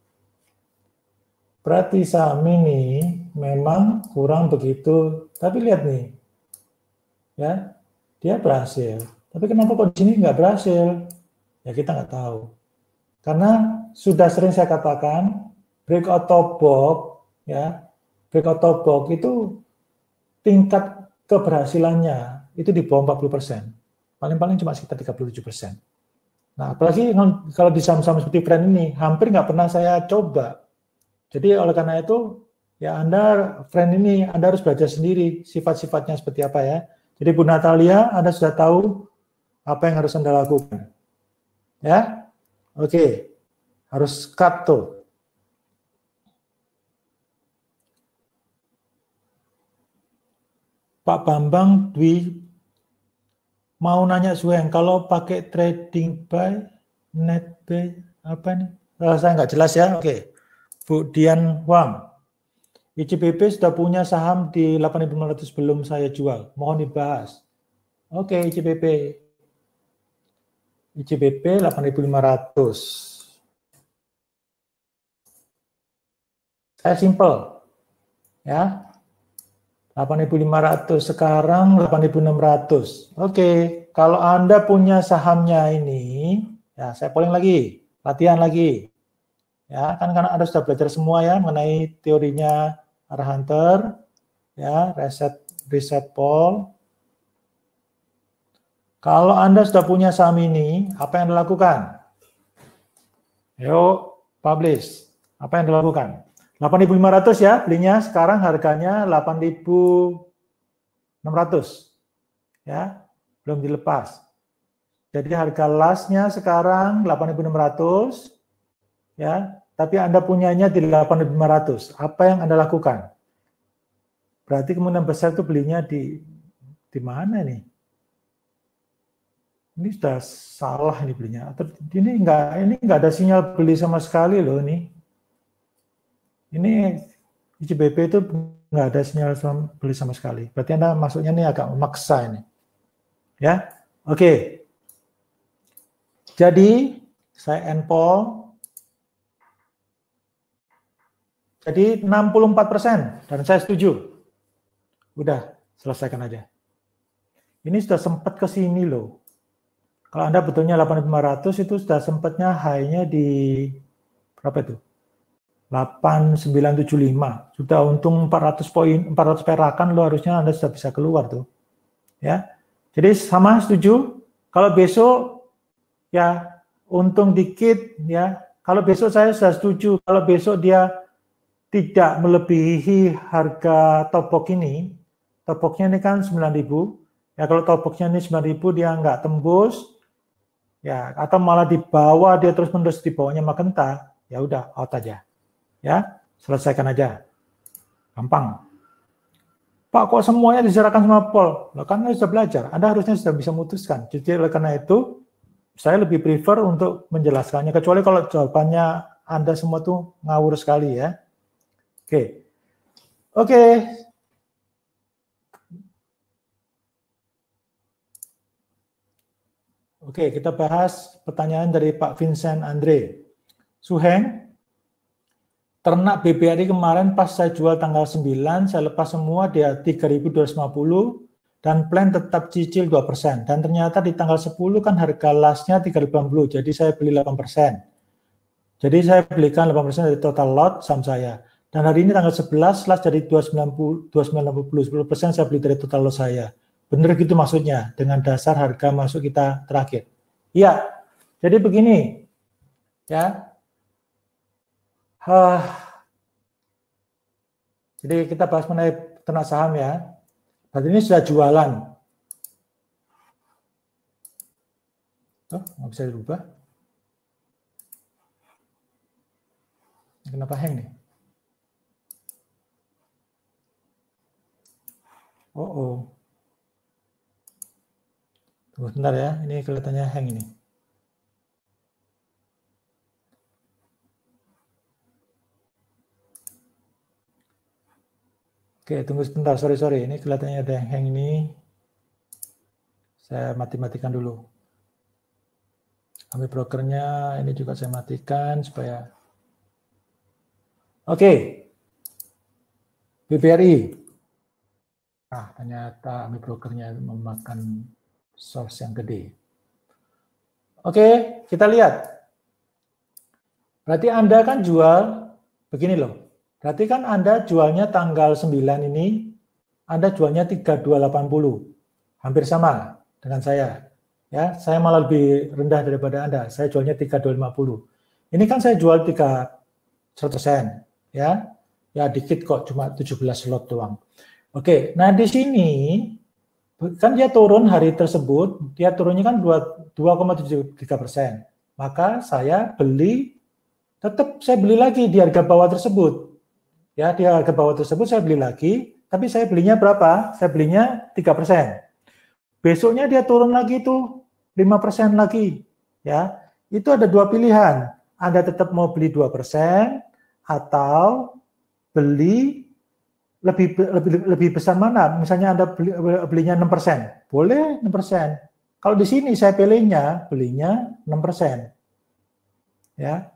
Speaker 1: Berarti saham ini memang kurang begitu. Tapi lihat nih. Ya, dia berhasil. Tapi kenapa kok di sini nggak berhasil? Ya kita nggak tahu. Karena sudah sering saya katakan, breakout top box, ya, breakout top box itu tingkat keberhasilannya itu di bawah 40%. Paling-paling cuma sekitar 37%. Nah, apalagi kalau di saham-saham seperti Friend ini, hampir nggak pernah saya coba. Jadi oleh karena itu, ya Anda, Friend ini, Anda harus belajar sendiri sifat-sifatnya seperti apa ya. Jadi Bu Natalia, Anda sudah tahu apa yang harus Anda lakukan. Ya, oke. Harus cut tuh. Pak Bambang Dwi mau nanya Sueng, kalau pakai trading buy, net buy, apa nih? Saya nggak jelas ya, oke. Bu Dian Wang, ICBP sudah punya saham di 8.500 belum saya jual, mohon dibahas. Oke, ICBP 8.500. Saya simple, ya. 8.500 sekarang 8.600. Oke, kalau Anda punya sahamnya ini, ya saya polling lagi, latihan lagi. Ya, kan karena Anda sudah belajar semua ya mengenai teorinya arah hunter, ya, reset poll. Kalau Anda sudah punya saham ini, apa yang Anda lakukan? Yuk, publish. Apa yang Anda lakukan? 8.500 ya, belinya sekarang harganya 8.600 ya, belum dilepas. Jadi harga lastnya sekarang 8.600 ya, tapi Anda punyanya di 8.500. Apa yang Anda lakukan? Berarti kemungkinan besar itu belinya di mana nih? Ini sudah salah ini belinya. Ini enggak ada sinyal beli sama sekali loh ini. Ini ICBP itu enggak ada sinyal beli sama sekali. Berarti Anda masuknya ini agak memaksa ini. Ya. Oke. Jadi saya end poll. Jadi 64% dan saya setuju. Udah, selesaikan aja. Ini sudah sempat ke sini loh. Kalau Anda betulnya 8.500 itu sudah sempatnya high-nya di berapa itu? 8.975. Sudah untung 400 poin, 400 perakan lo harusnya Anda sudah bisa keluar tuh. Ya. Jadi sama setuju. Kalau besok ya untung dikit ya. Kalau besok saya sudah setuju. Kalau besok dia tidak melebihi harga top box ini, top box-nya ini kan 9.000. Ya kalau top box-nya ini 9.000 dia nggak tembus, ya atau malah di bawah dia terus-menerus di bawahnya magenta, ya udah out aja. Ya, selesaikan aja. Gampang. Pak, kok semuanya diserahkan sama Paul? Loh, kan Anda sudah belajar, Anda harusnya sudah bisa memutuskan. Jadi oleh karena itu, saya lebih prefer untuk menjelaskannya, kecuali kalau jawabannya Anda semua tuh ngawur sekali ya. Oke. Oke, kita bahas pertanyaan dari Pak Vincent Andre. Suheng, ternak BBRI kemarin pas saya jual tanggal 9, saya lepas semua dia 3.250 dan plan tetap cicil 2%. Dan ternyata di tanggal 10 kan harga lastnya 3.080, jadi saya beli 8%. Jadi saya belikan 8% dari total lot saham saya. Dan hari ini tanggal 11 last jadi 2.980, 10% saya beli dari total lot saya. Benar gitu maksudnya, dengan dasar harga masuk kita terakhir. Iya, jadi begini, ya. Jadi kita bahas mengenai ternak saham ya. Berarti ini sudah jualan. Oh, nggak bisa dirubah. Kenapa hang nih? Oh. Tunggu sebentar ya, ini kelihatannya hang ini. Oke, tunggu sebentar, sorry. Ini kelihatannya ada yang hang ini. Saya matikan dulu. Kami brokernya, ini juga saya matikan supaya... Oke. BBRI. Nah, ternyata kami brokernya memakan source yang gede. Oke, kita lihat. Berarti Anda kan jual, begini loh. Berarti kan Anda jualnya tanggal 9 ini, Anda jualnya 3280. Hampir sama dengan saya. Ya, saya malah lebih rendah daripada Anda. Saya jualnya 3250. Ini kan saya jual 100%. Ya, dikit kok, cuma 17 slot doang. Oke, nah di sini kan dia turun hari tersebut, dia turunnya kan 2,73%. Maka saya tetap saya beli lagi di harga bawah tersebut. Ya, di harga bawah tersebut saya beli lagi, tapi saya belinya berapa? Saya belinya 3%. Besoknya dia turun lagi tuh 5% lagi. Ya, itu ada dua pilihan. Anda tetap mau beli 2% atau beli lebih besar mana? Misalnya Anda belinya 6%, boleh 6%. Kalau di sini saya belinya 6%. Ya.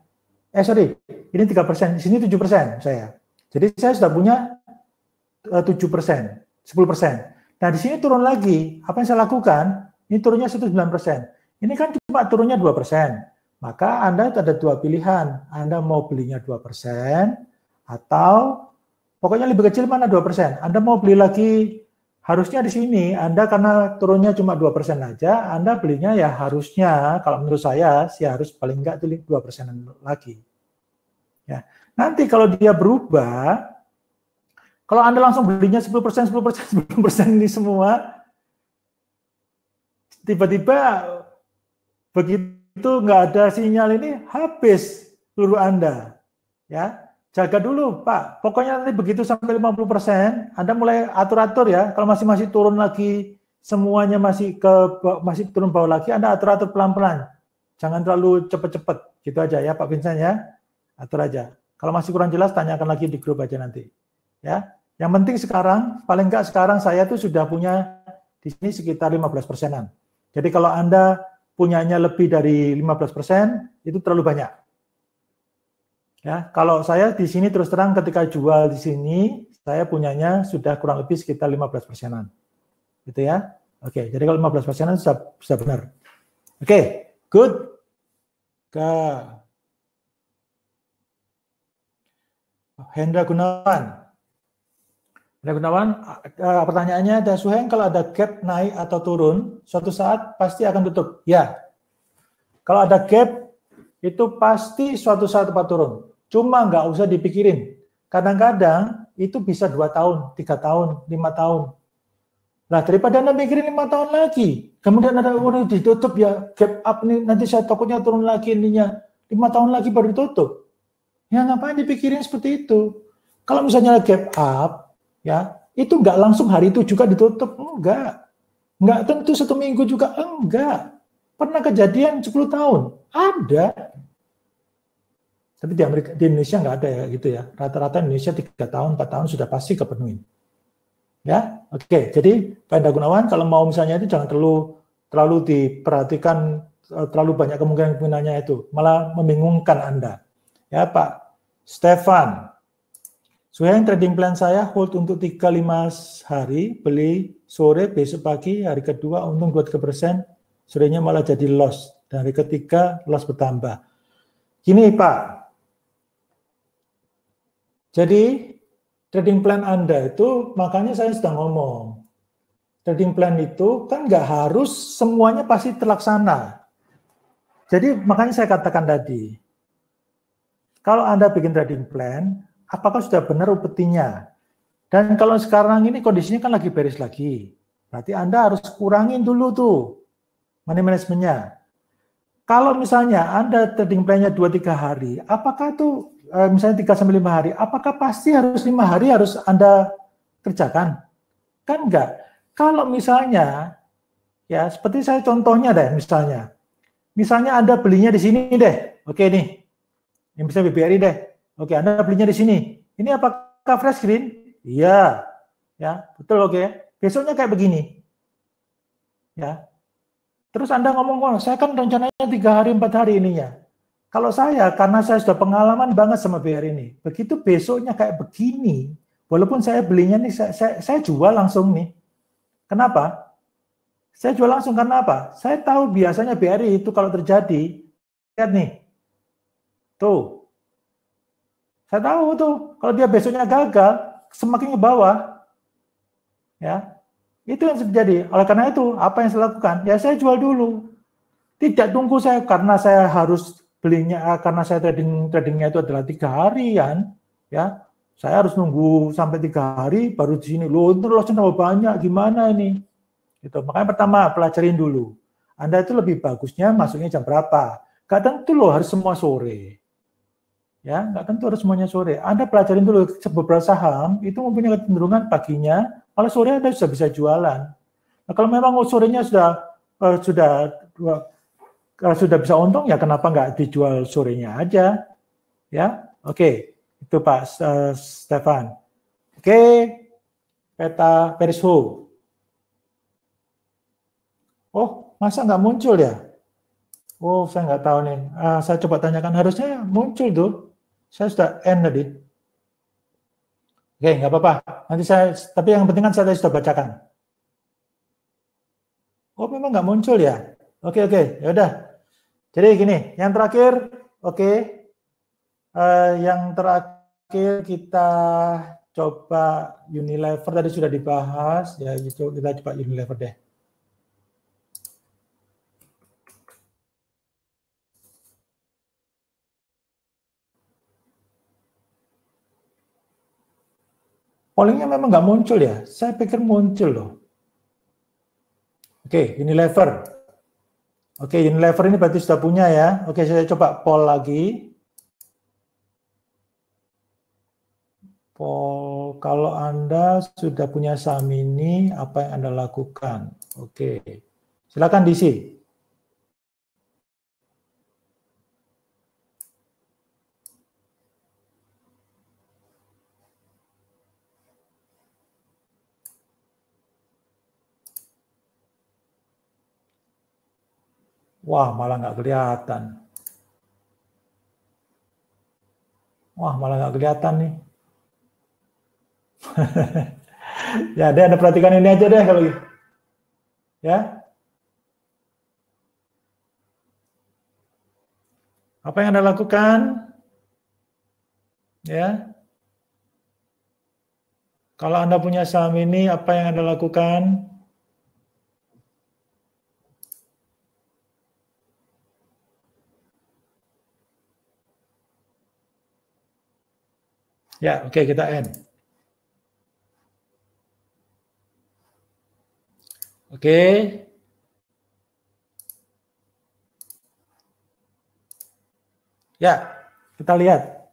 Speaker 1: Sorry, ini 3%, di sini 7% saya. Jadi saya sudah punya 7%, 10%. Nah, di sini turun lagi. Apa yang saya lakukan? Ini turunnya 9%. Ini kan cuma turunnya 2%. Maka Anda ada dua pilihan. Anda mau belinya 2% atau pokoknya lebih kecil mana 2%. Anda mau beli lagi, harusnya di sini Anda karena turunnya cuma 2% aja, Anda belinya ya harusnya, kalau menurut saya sih harus paling enggak 2% lagi. Ya. Nanti kalau dia berubah, kalau Anda langsung belinya 10%, 10%, 10% ini semua, tiba-tiba begitu nggak ada sinyal ini, habis seluruh Anda. Ya, jaga dulu, Pak. Pokoknya nanti begitu sampai 50%, Anda mulai atur-atur ya. Kalau masih turun lagi, semuanya masih turun bawah lagi, Anda atur-atur pelan-pelan. Jangan terlalu cepat-cepat. Gitu aja ya, Pak Vincent ya. Atur aja. Kalau masih kurang jelas, tanyakan lagi di grup aja nanti. Ya. Yang penting sekarang, paling enggak sekarang saya tuh sudah punya di sini sekitar 15%-an. Jadi kalau Anda punyanya lebih dari 15%, itu terlalu banyak. Ya, kalau saya di sini terus terang ketika jual di sini, saya punyanya sudah kurang lebih sekitar 15%-an. Gitu ya. Oke, jadi kalau 15%-an sudah benar. Oke, good. Hendra Gunawan. Pertanyaannya ada, Suheng, kalau ada gap naik atau turun, suatu saat pasti akan tutup. Ya, kalau ada gap, itu pasti suatu saat tempat turun. Cuma nggak usah dipikirin. Kadang-kadang itu bisa 2 tahun, 3 tahun, 5 tahun. Nah, daripada Anda mikirin 5 tahun lagi, kemudian ada orang ditutup ya, gap up nih, nanti saya takutnya turun lagi ininya, 5 tahun lagi baru ditutup. Ya ngapain dipikirin seperti itu? Kalau misalnya gap up, ya itu nggak langsung hari itu juga ditutup, nggak tentu 1 minggu juga, enggak. Pernah kejadian 10 tahun, ada. Tapi di Indonesia nggak ada ya gitu ya. Rata-rata Indonesia 3 tahun, 4 tahun sudah pasti kepenuhin. Ya, oke. Jadi Pak Hendra Gunawan, kalau mau misalnya itu jangan terlalu diperhatikan, terlalu banyak kemungkinannya itu, malah membingungkan Anda. Ya Pak Stefan, Suheng, trading plan saya hold untuk 3-5 hari, beli sore, besok pagi, hari kedua untung 2-3%, sorenya malah jadi loss, dan hari ketiga loss bertambah. Gini Pak, jadi trading plan Anda itu, makanya saya sudah ngomong, trading plan itu kan nggak harus semuanya pasti terlaksana. Jadi makanya saya katakan tadi, kalau Anda bikin trading plan, apakah sudah benar upetinya? Dan kalau sekarang ini kondisinya kan lagi beres lagi, berarti Anda harus kurangin dulu tuh money managementnya. Kalau misalnya Anda trading plan-nya 2-3 hari, apakah tuh misalnya 3-5 hari, apakah pasti harus 5 hari harus Anda kerjakan? Kan enggak. Kalau misalnya, ya seperti saya contohnya deh, misalnya Anda belinya di sini deh, oke nih, yang bisa BBRI deh, oke Anda belinya di sini, ini apakah fresh green? Iya, ya betul oke. Besoknya kayak begini, ya. Terus Anda ngomong, saya kan rencananya 3 hari, 4 hari ininya. Kalau saya, karena saya sudah pengalaman banget sama BR ini, begitu besoknya kayak begini, walaupun saya belinya nih, saya jual langsung nih. Kenapa? Saya jual langsung karena apa? Saya tahu biasanya BRI itu kalau terjadi, lihat nih, tuh, saya tahu tuh, kalau dia besoknya gagal, semakin ke bawah, ya, itu yang terjadi. Oleh karena itu, apa yang saya lakukan? Ya saya jual dulu. Tidak tunggu saya, karena saya harus belinya, karena saya tradingnya itu adalah 3 harian, ya, saya harus nunggu sampai 3 hari baru di sini. Loh, itu lossnya tambah banyak, gimana ini? Gitu. Makanya pertama, pelajarin dulu. Anda itu lebih bagusnya masuknya jam berapa? Gak tentu loh harus semua sore. Ya, nggak tentu harus semuanya sore. Anda pelajarin dulu, beberapa saham itu mempunyai kecenderungan paginya, malah sore Anda sudah bisa jualan. Nah, kalau memang sorenya sudah bisa untung, ya kenapa nggak dijual sorenya aja? Ya, oke. Itu Pak Stefan. Oke, peta Perisho. Oh, masa nggak muncul ya? Oh, saya nggak tahu nih. Saya coba tanyakan, harusnya muncul tuh. Saya sudah end tadi. Oke, nggak apa-apa. Nanti tapi yang penting kan saya sudah bacakan. Oh, memang nggak muncul ya? Oke, ya udah. Jadi gini, yang terakhir, oke. Yang terakhir kita coba Unilever, tadi sudah dibahas, ya gitu, kita coba Unilever deh. Pollingnya memang nggak muncul ya? Saya pikir muncul loh. Oke, Unilever. Oke, Unilever ini berarti sudah punya ya. Oke, saya coba poll lagi. Poll, kalau Anda sudah punya saham ini, apa yang Anda lakukan? Oke, silakan diisi. Wah, malah nggak kelihatan. Wah, malah nggak kelihatan nih. Ya, deh, Anda perhatikan ini aja deh kalau gitu. Ya. Apa yang Anda lakukan? Ya. Kalau Anda punya saham ini, apa yang Anda lakukan? Ya, oke, kita end. Oke. Ya, kita lihat.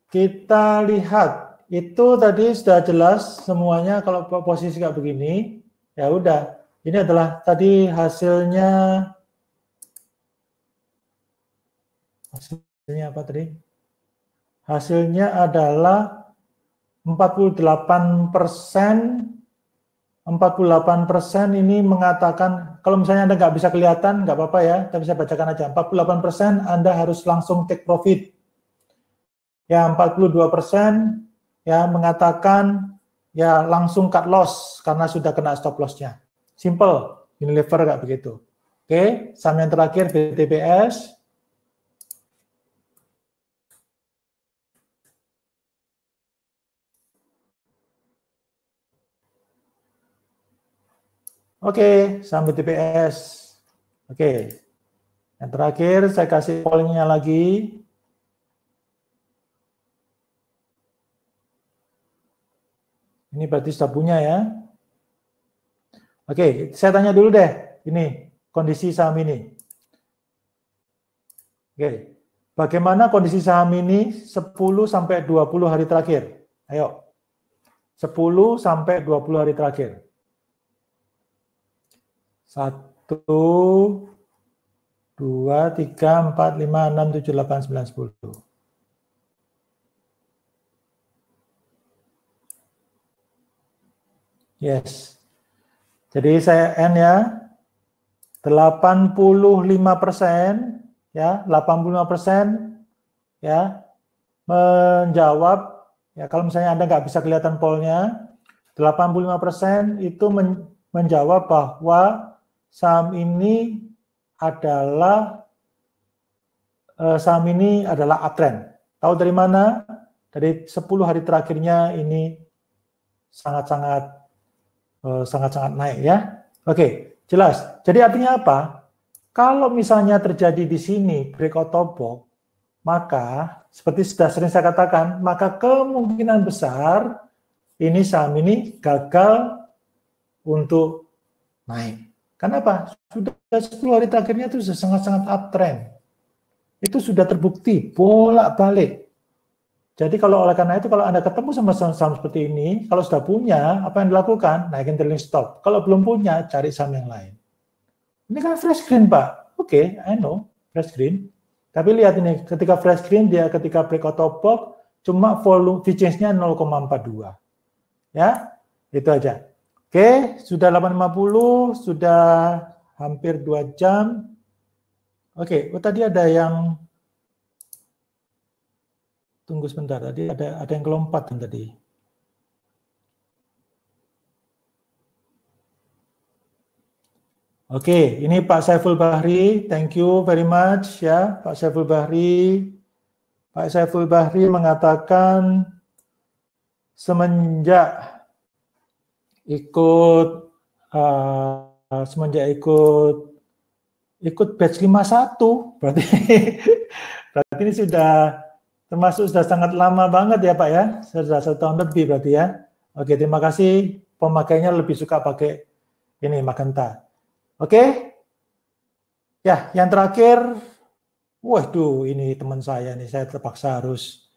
Speaker 1: Kita lihat. Itu tadi sudah jelas semuanya kalau posisi kayak begini. Ya udah. Ini adalah tadi hasilnya. Hasilnya apa tadi? Hasilnya adalah 48%. 48% ini mengatakan, kalau misalnya Anda nggak bisa kelihatan, nggak apa-apa ya, tapi saya bacakan aja. 48% Anda harus langsung take profit. Ya, 42% ya mengatakan ya langsung cut loss karena sudah kena stop loss-nya. Simple, Unilever nggak begitu. Oke, saham yang terakhir BTPS. Oke, saham BTPS. Oke, yang terakhir saya kasih pollingnya lagi. Ini berarti sudah punya ya. Oke, saya tanya dulu deh. Ini kondisi saham ini. Oke, bagaimana kondisi saham ini 10 sampai 20 hari terakhir? Ayo. 10 sampai 20 hari terakhir. 1, 2, 3, 4, 5, 6, 7, 8, 9, 10. Yes. Jadi saya N ya. 85% ya, 85% ya menjawab ya, kalau misalnya Anda nggak bisa kelihatan pollnya, 85% itu menjawab bahwa saham ini adalah uptrend. Tahu dari mana? Dari 10 hari terakhirnya ini sangat-sangat naik ya. Oke, jelas. Jadi artinya apa? Kalau misalnya terjadi di sini breakout top box, maka seperti sudah sering saya katakan, maka kemungkinan besar ini saham ini gagal untuk naik. Kenapa? Sudah 10 hari terakhirnya itu sudah sangat-sangat uptrend. Itu sudah terbukti bolak-balik. Jadi kalau oleh karena itu, kalau Anda ketemu sama saham seperti ini, kalau sudah punya, apa yang dilakukan? Naikin trailing stop. Kalau belum punya, cari saham yang lain. Ini kan fresh green, Pak. Oke, I know, fresh green. Tapi lihat ini, ketika fresh green, dia ketika breakout top box, cuma volume V-change-nya 0,42. Ya, itu aja. Oke, sudah 8.50, sudah hampir 2 jam. Oke, tadi ada yang tunggu sebentar, tadi ada yang kelompat kan tadi. Oke, ini Pak Saiful Bahri, thank you very much ya, Pak Saiful Bahri. Pak Saiful Bahri mengatakan semenjak ikut batch 51, berarti ini sudah Termasuk sudah sangat lama banget ya Pak ya, sudah 1 tahun lebih berarti ya. Oke, terima kasih. Pemakainya lebih suka pakai ini Magenta. Oke, ya yang terakhir, waduh ini teman saya nih, saya terpaksa harus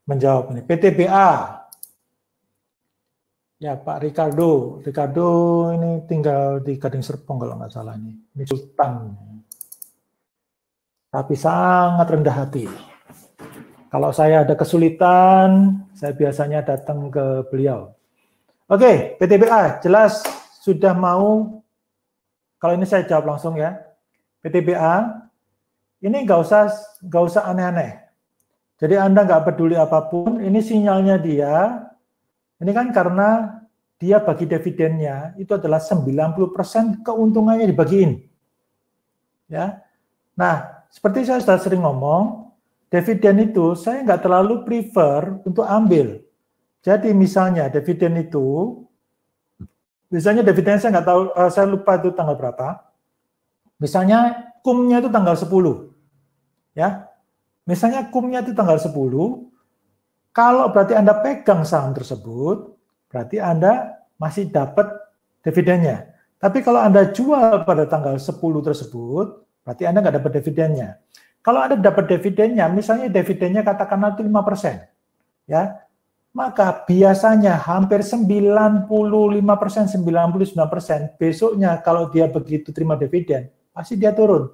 Speaker 1: menjawab ini. PTBA. Ya Pak Ricardo ini tinggal di Gading Serpong kalau nggak salah nih. Ini Sultan. Tapi sangat rendah hati. Kalau saya ada kesulitan, saya biasanya datang ke beliau. Oke, PTBA jelas sudah mau. Kalau ini saya jawab langsung ya. PTBA ini nggak usah aneh-aneh. Jadi Anda nggak peduli apapun. Ini sinyalnya dia. Ini kan karena dia bagi dividennya itu adalah 90% keuntungannya dibagiin. Ya. Nah, seperti saya sudah sering ngomong, dividen itu saya nggak terlalu prefer untuk ambil. Jadi misalnya dividen itu, misalnya dividen saya nggak tahu, saya lupa itu tanggal berapa. Misalnya kumnya itu tanggal 10. Ya. Misalnya kumnya itu tanggal 10, kalau berarti Anda pegang saham tersebut, berarti Anda masih dapat dividennya. Tapi kalau Anda jual pada tanggal 10 tersebut, berarti Anda nggak dapat dividennya. Kalau Anda dapat dividennya, misalnya dividennya katakanlah itu 5%, ya, maka biasanya hampir 95%, 99% besoknya kalau dia begitu terima dividen, pasti dia turun.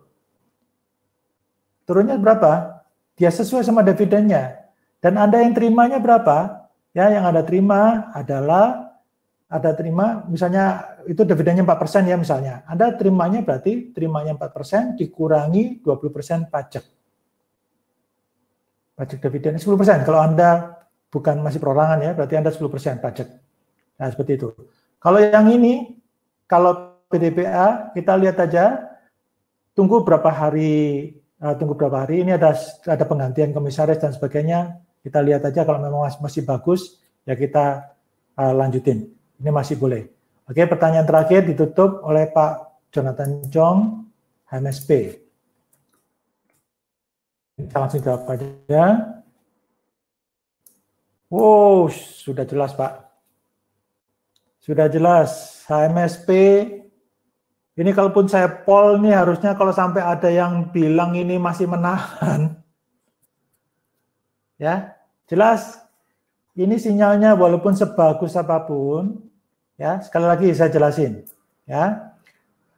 Speaker 1: Turunnya berapa? Dia sesuai sama dividennya. Dan Anda yang terimanya berapa? Ya, yang Anda terima adalah misalnya itu dividennya 4% ya misalnya. Anda terimanya 4% dikurangi 20% pajak. Pajak dividennya 10%. Kalau Anda bukan masih perorangan ya, berarti Anda 10% pajak. Nah, seperti itu. Kalau yang ini, kalau PTBA, kita lihat aja, tunggu berapa hari, ini ada penggantian komisaris dan sebagainya. Kita lihat aja kalau memang masih bagus, ya kita lanjutin. Ini masih boleh. Oke, pertanyaan terakhir ditutup oleh Pak Jonathan Chong, HMSP. Kita langsung jawab aja. Wow, sudah jelas Pak. Sudah jelas, HMSP. Ini kalaupun saya poll nih, harusnya kalau sampai ada yang bilang ini masih menahan. Ya, jelas ini sinyalnya walaupun sebagus apapun, ya, sekali lagi saya jelasin, ya.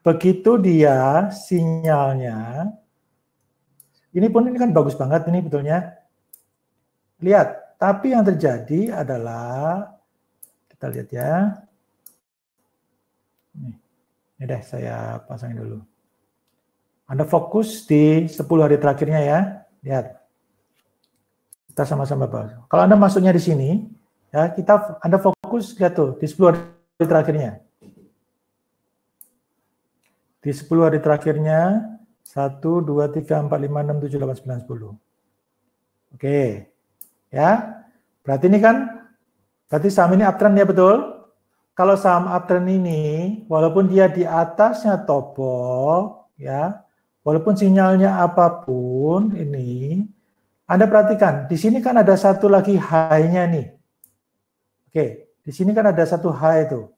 Speaker 1: Begitu dia sinyalnya, ini kan bagus banget ini betulnya. Lihat, tapi yang terjadi adalah kita lihat ya. Ini deh saya pasangin dulu. Anda fokus di 10 hari terakhirnya ya. Lihat. Kita sama-sama bahas. Kalau Anda masuknya di sini, ya Anda fokus lihat tuh di 10 hari terakhirnya. Di 10 hari terakhirnya 1, 2, 3, 4, 5, 6, 7, 8, 9, 10. Oke. Ya. Berarti ini kan berarti saham ini uptrend ya betul? Kalau saham uptrend ini walaupun dia di atasnya topok ya, walaupun sinyalnya apapun ini Anda perhatikan, di sini kan ada satu lagi high-nya nih. Oke, di sini kan ada satu high itu.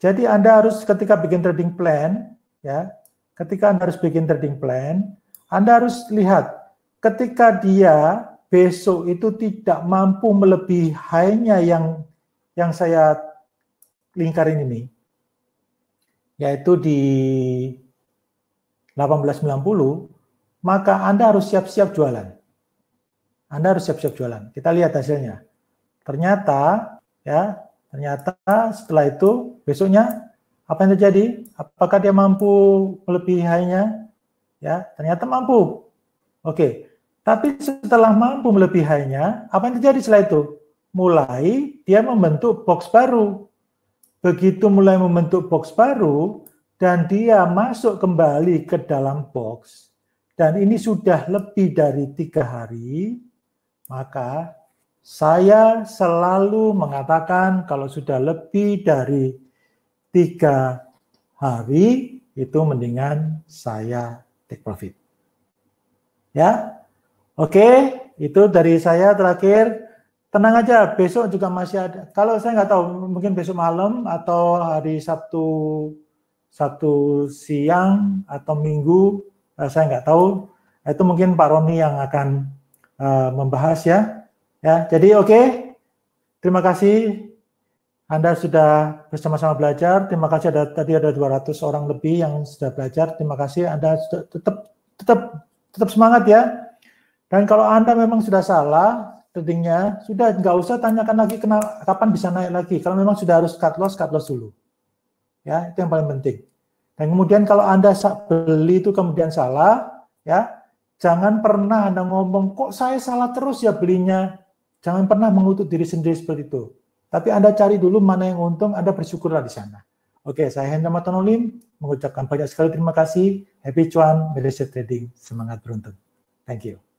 Speaker 1: Jadi Anda harus ketika bikin trading plan, ya, ketika Anda harus bikin trading plan, Anda harus lihat ketika dia besok itu tidak mampu melebihi high-nya yang saya lingkarin ini, yaitu di 1890, maka Anda harus siap-siap jualan. Anda harus siap-siap jualan. Kita lihat hasilnya. Ternyata setelah itu besoknya apa yang terjadi? Apakah dia mampu melebihi high-nya? Ya, ternyata mampu. Oke. Tapi setelah mampu melebihi high-nya, apa yang terjadi setelah itu? Mulai dia membentuk box baru. Begitu mulai membentuk box baru dan dia masuk kembali ke dalam box dan ini sudah lebih dari 3 hari, maka saya selalu mengatakan kalau sudah lebih dari 3 hari, itu mendingan saya take profit. Ya, oke. itu dari saya terakhir. Tenang aja, besok juga masih ada. Kalau saya nggak tahu, mungkin besok malam atau hari Sabtu siang atau Minggu, saya nggak tahu. Itu mungkin Pak Roni yang akan membahas ya. Ya, jadi oke. Terima kasih. Anda sudah bersama-sama belajar. Terima kasih tadi ada 200 orang lebih yang sudah belajar. Terima kasih. Anda sudah tetap semangat ya. Dan kalau Anda memang sudah salah tradingnya, sudah nggak usah tanyakan lagi kapan bisa naik lagi. Kalau memang sudah harus cut loss dulu. Ya, itu yang paling penting. Dan kemudian kalau Anda beli itu kemudian salah, ya, jangan pernah Anda ngomong, kok saya salah terus ya belinya. Jangan pernah mengutuk diri sendiri seperti itu. Tapi Anda cari dulu mana yang untung, Anda bersyukurlah di sana. Oke, saya Hendra Matonolim, mengucapkan banyak sekali terima kasih. Happy cuan, beres trading, semangat beruntung. Thank you.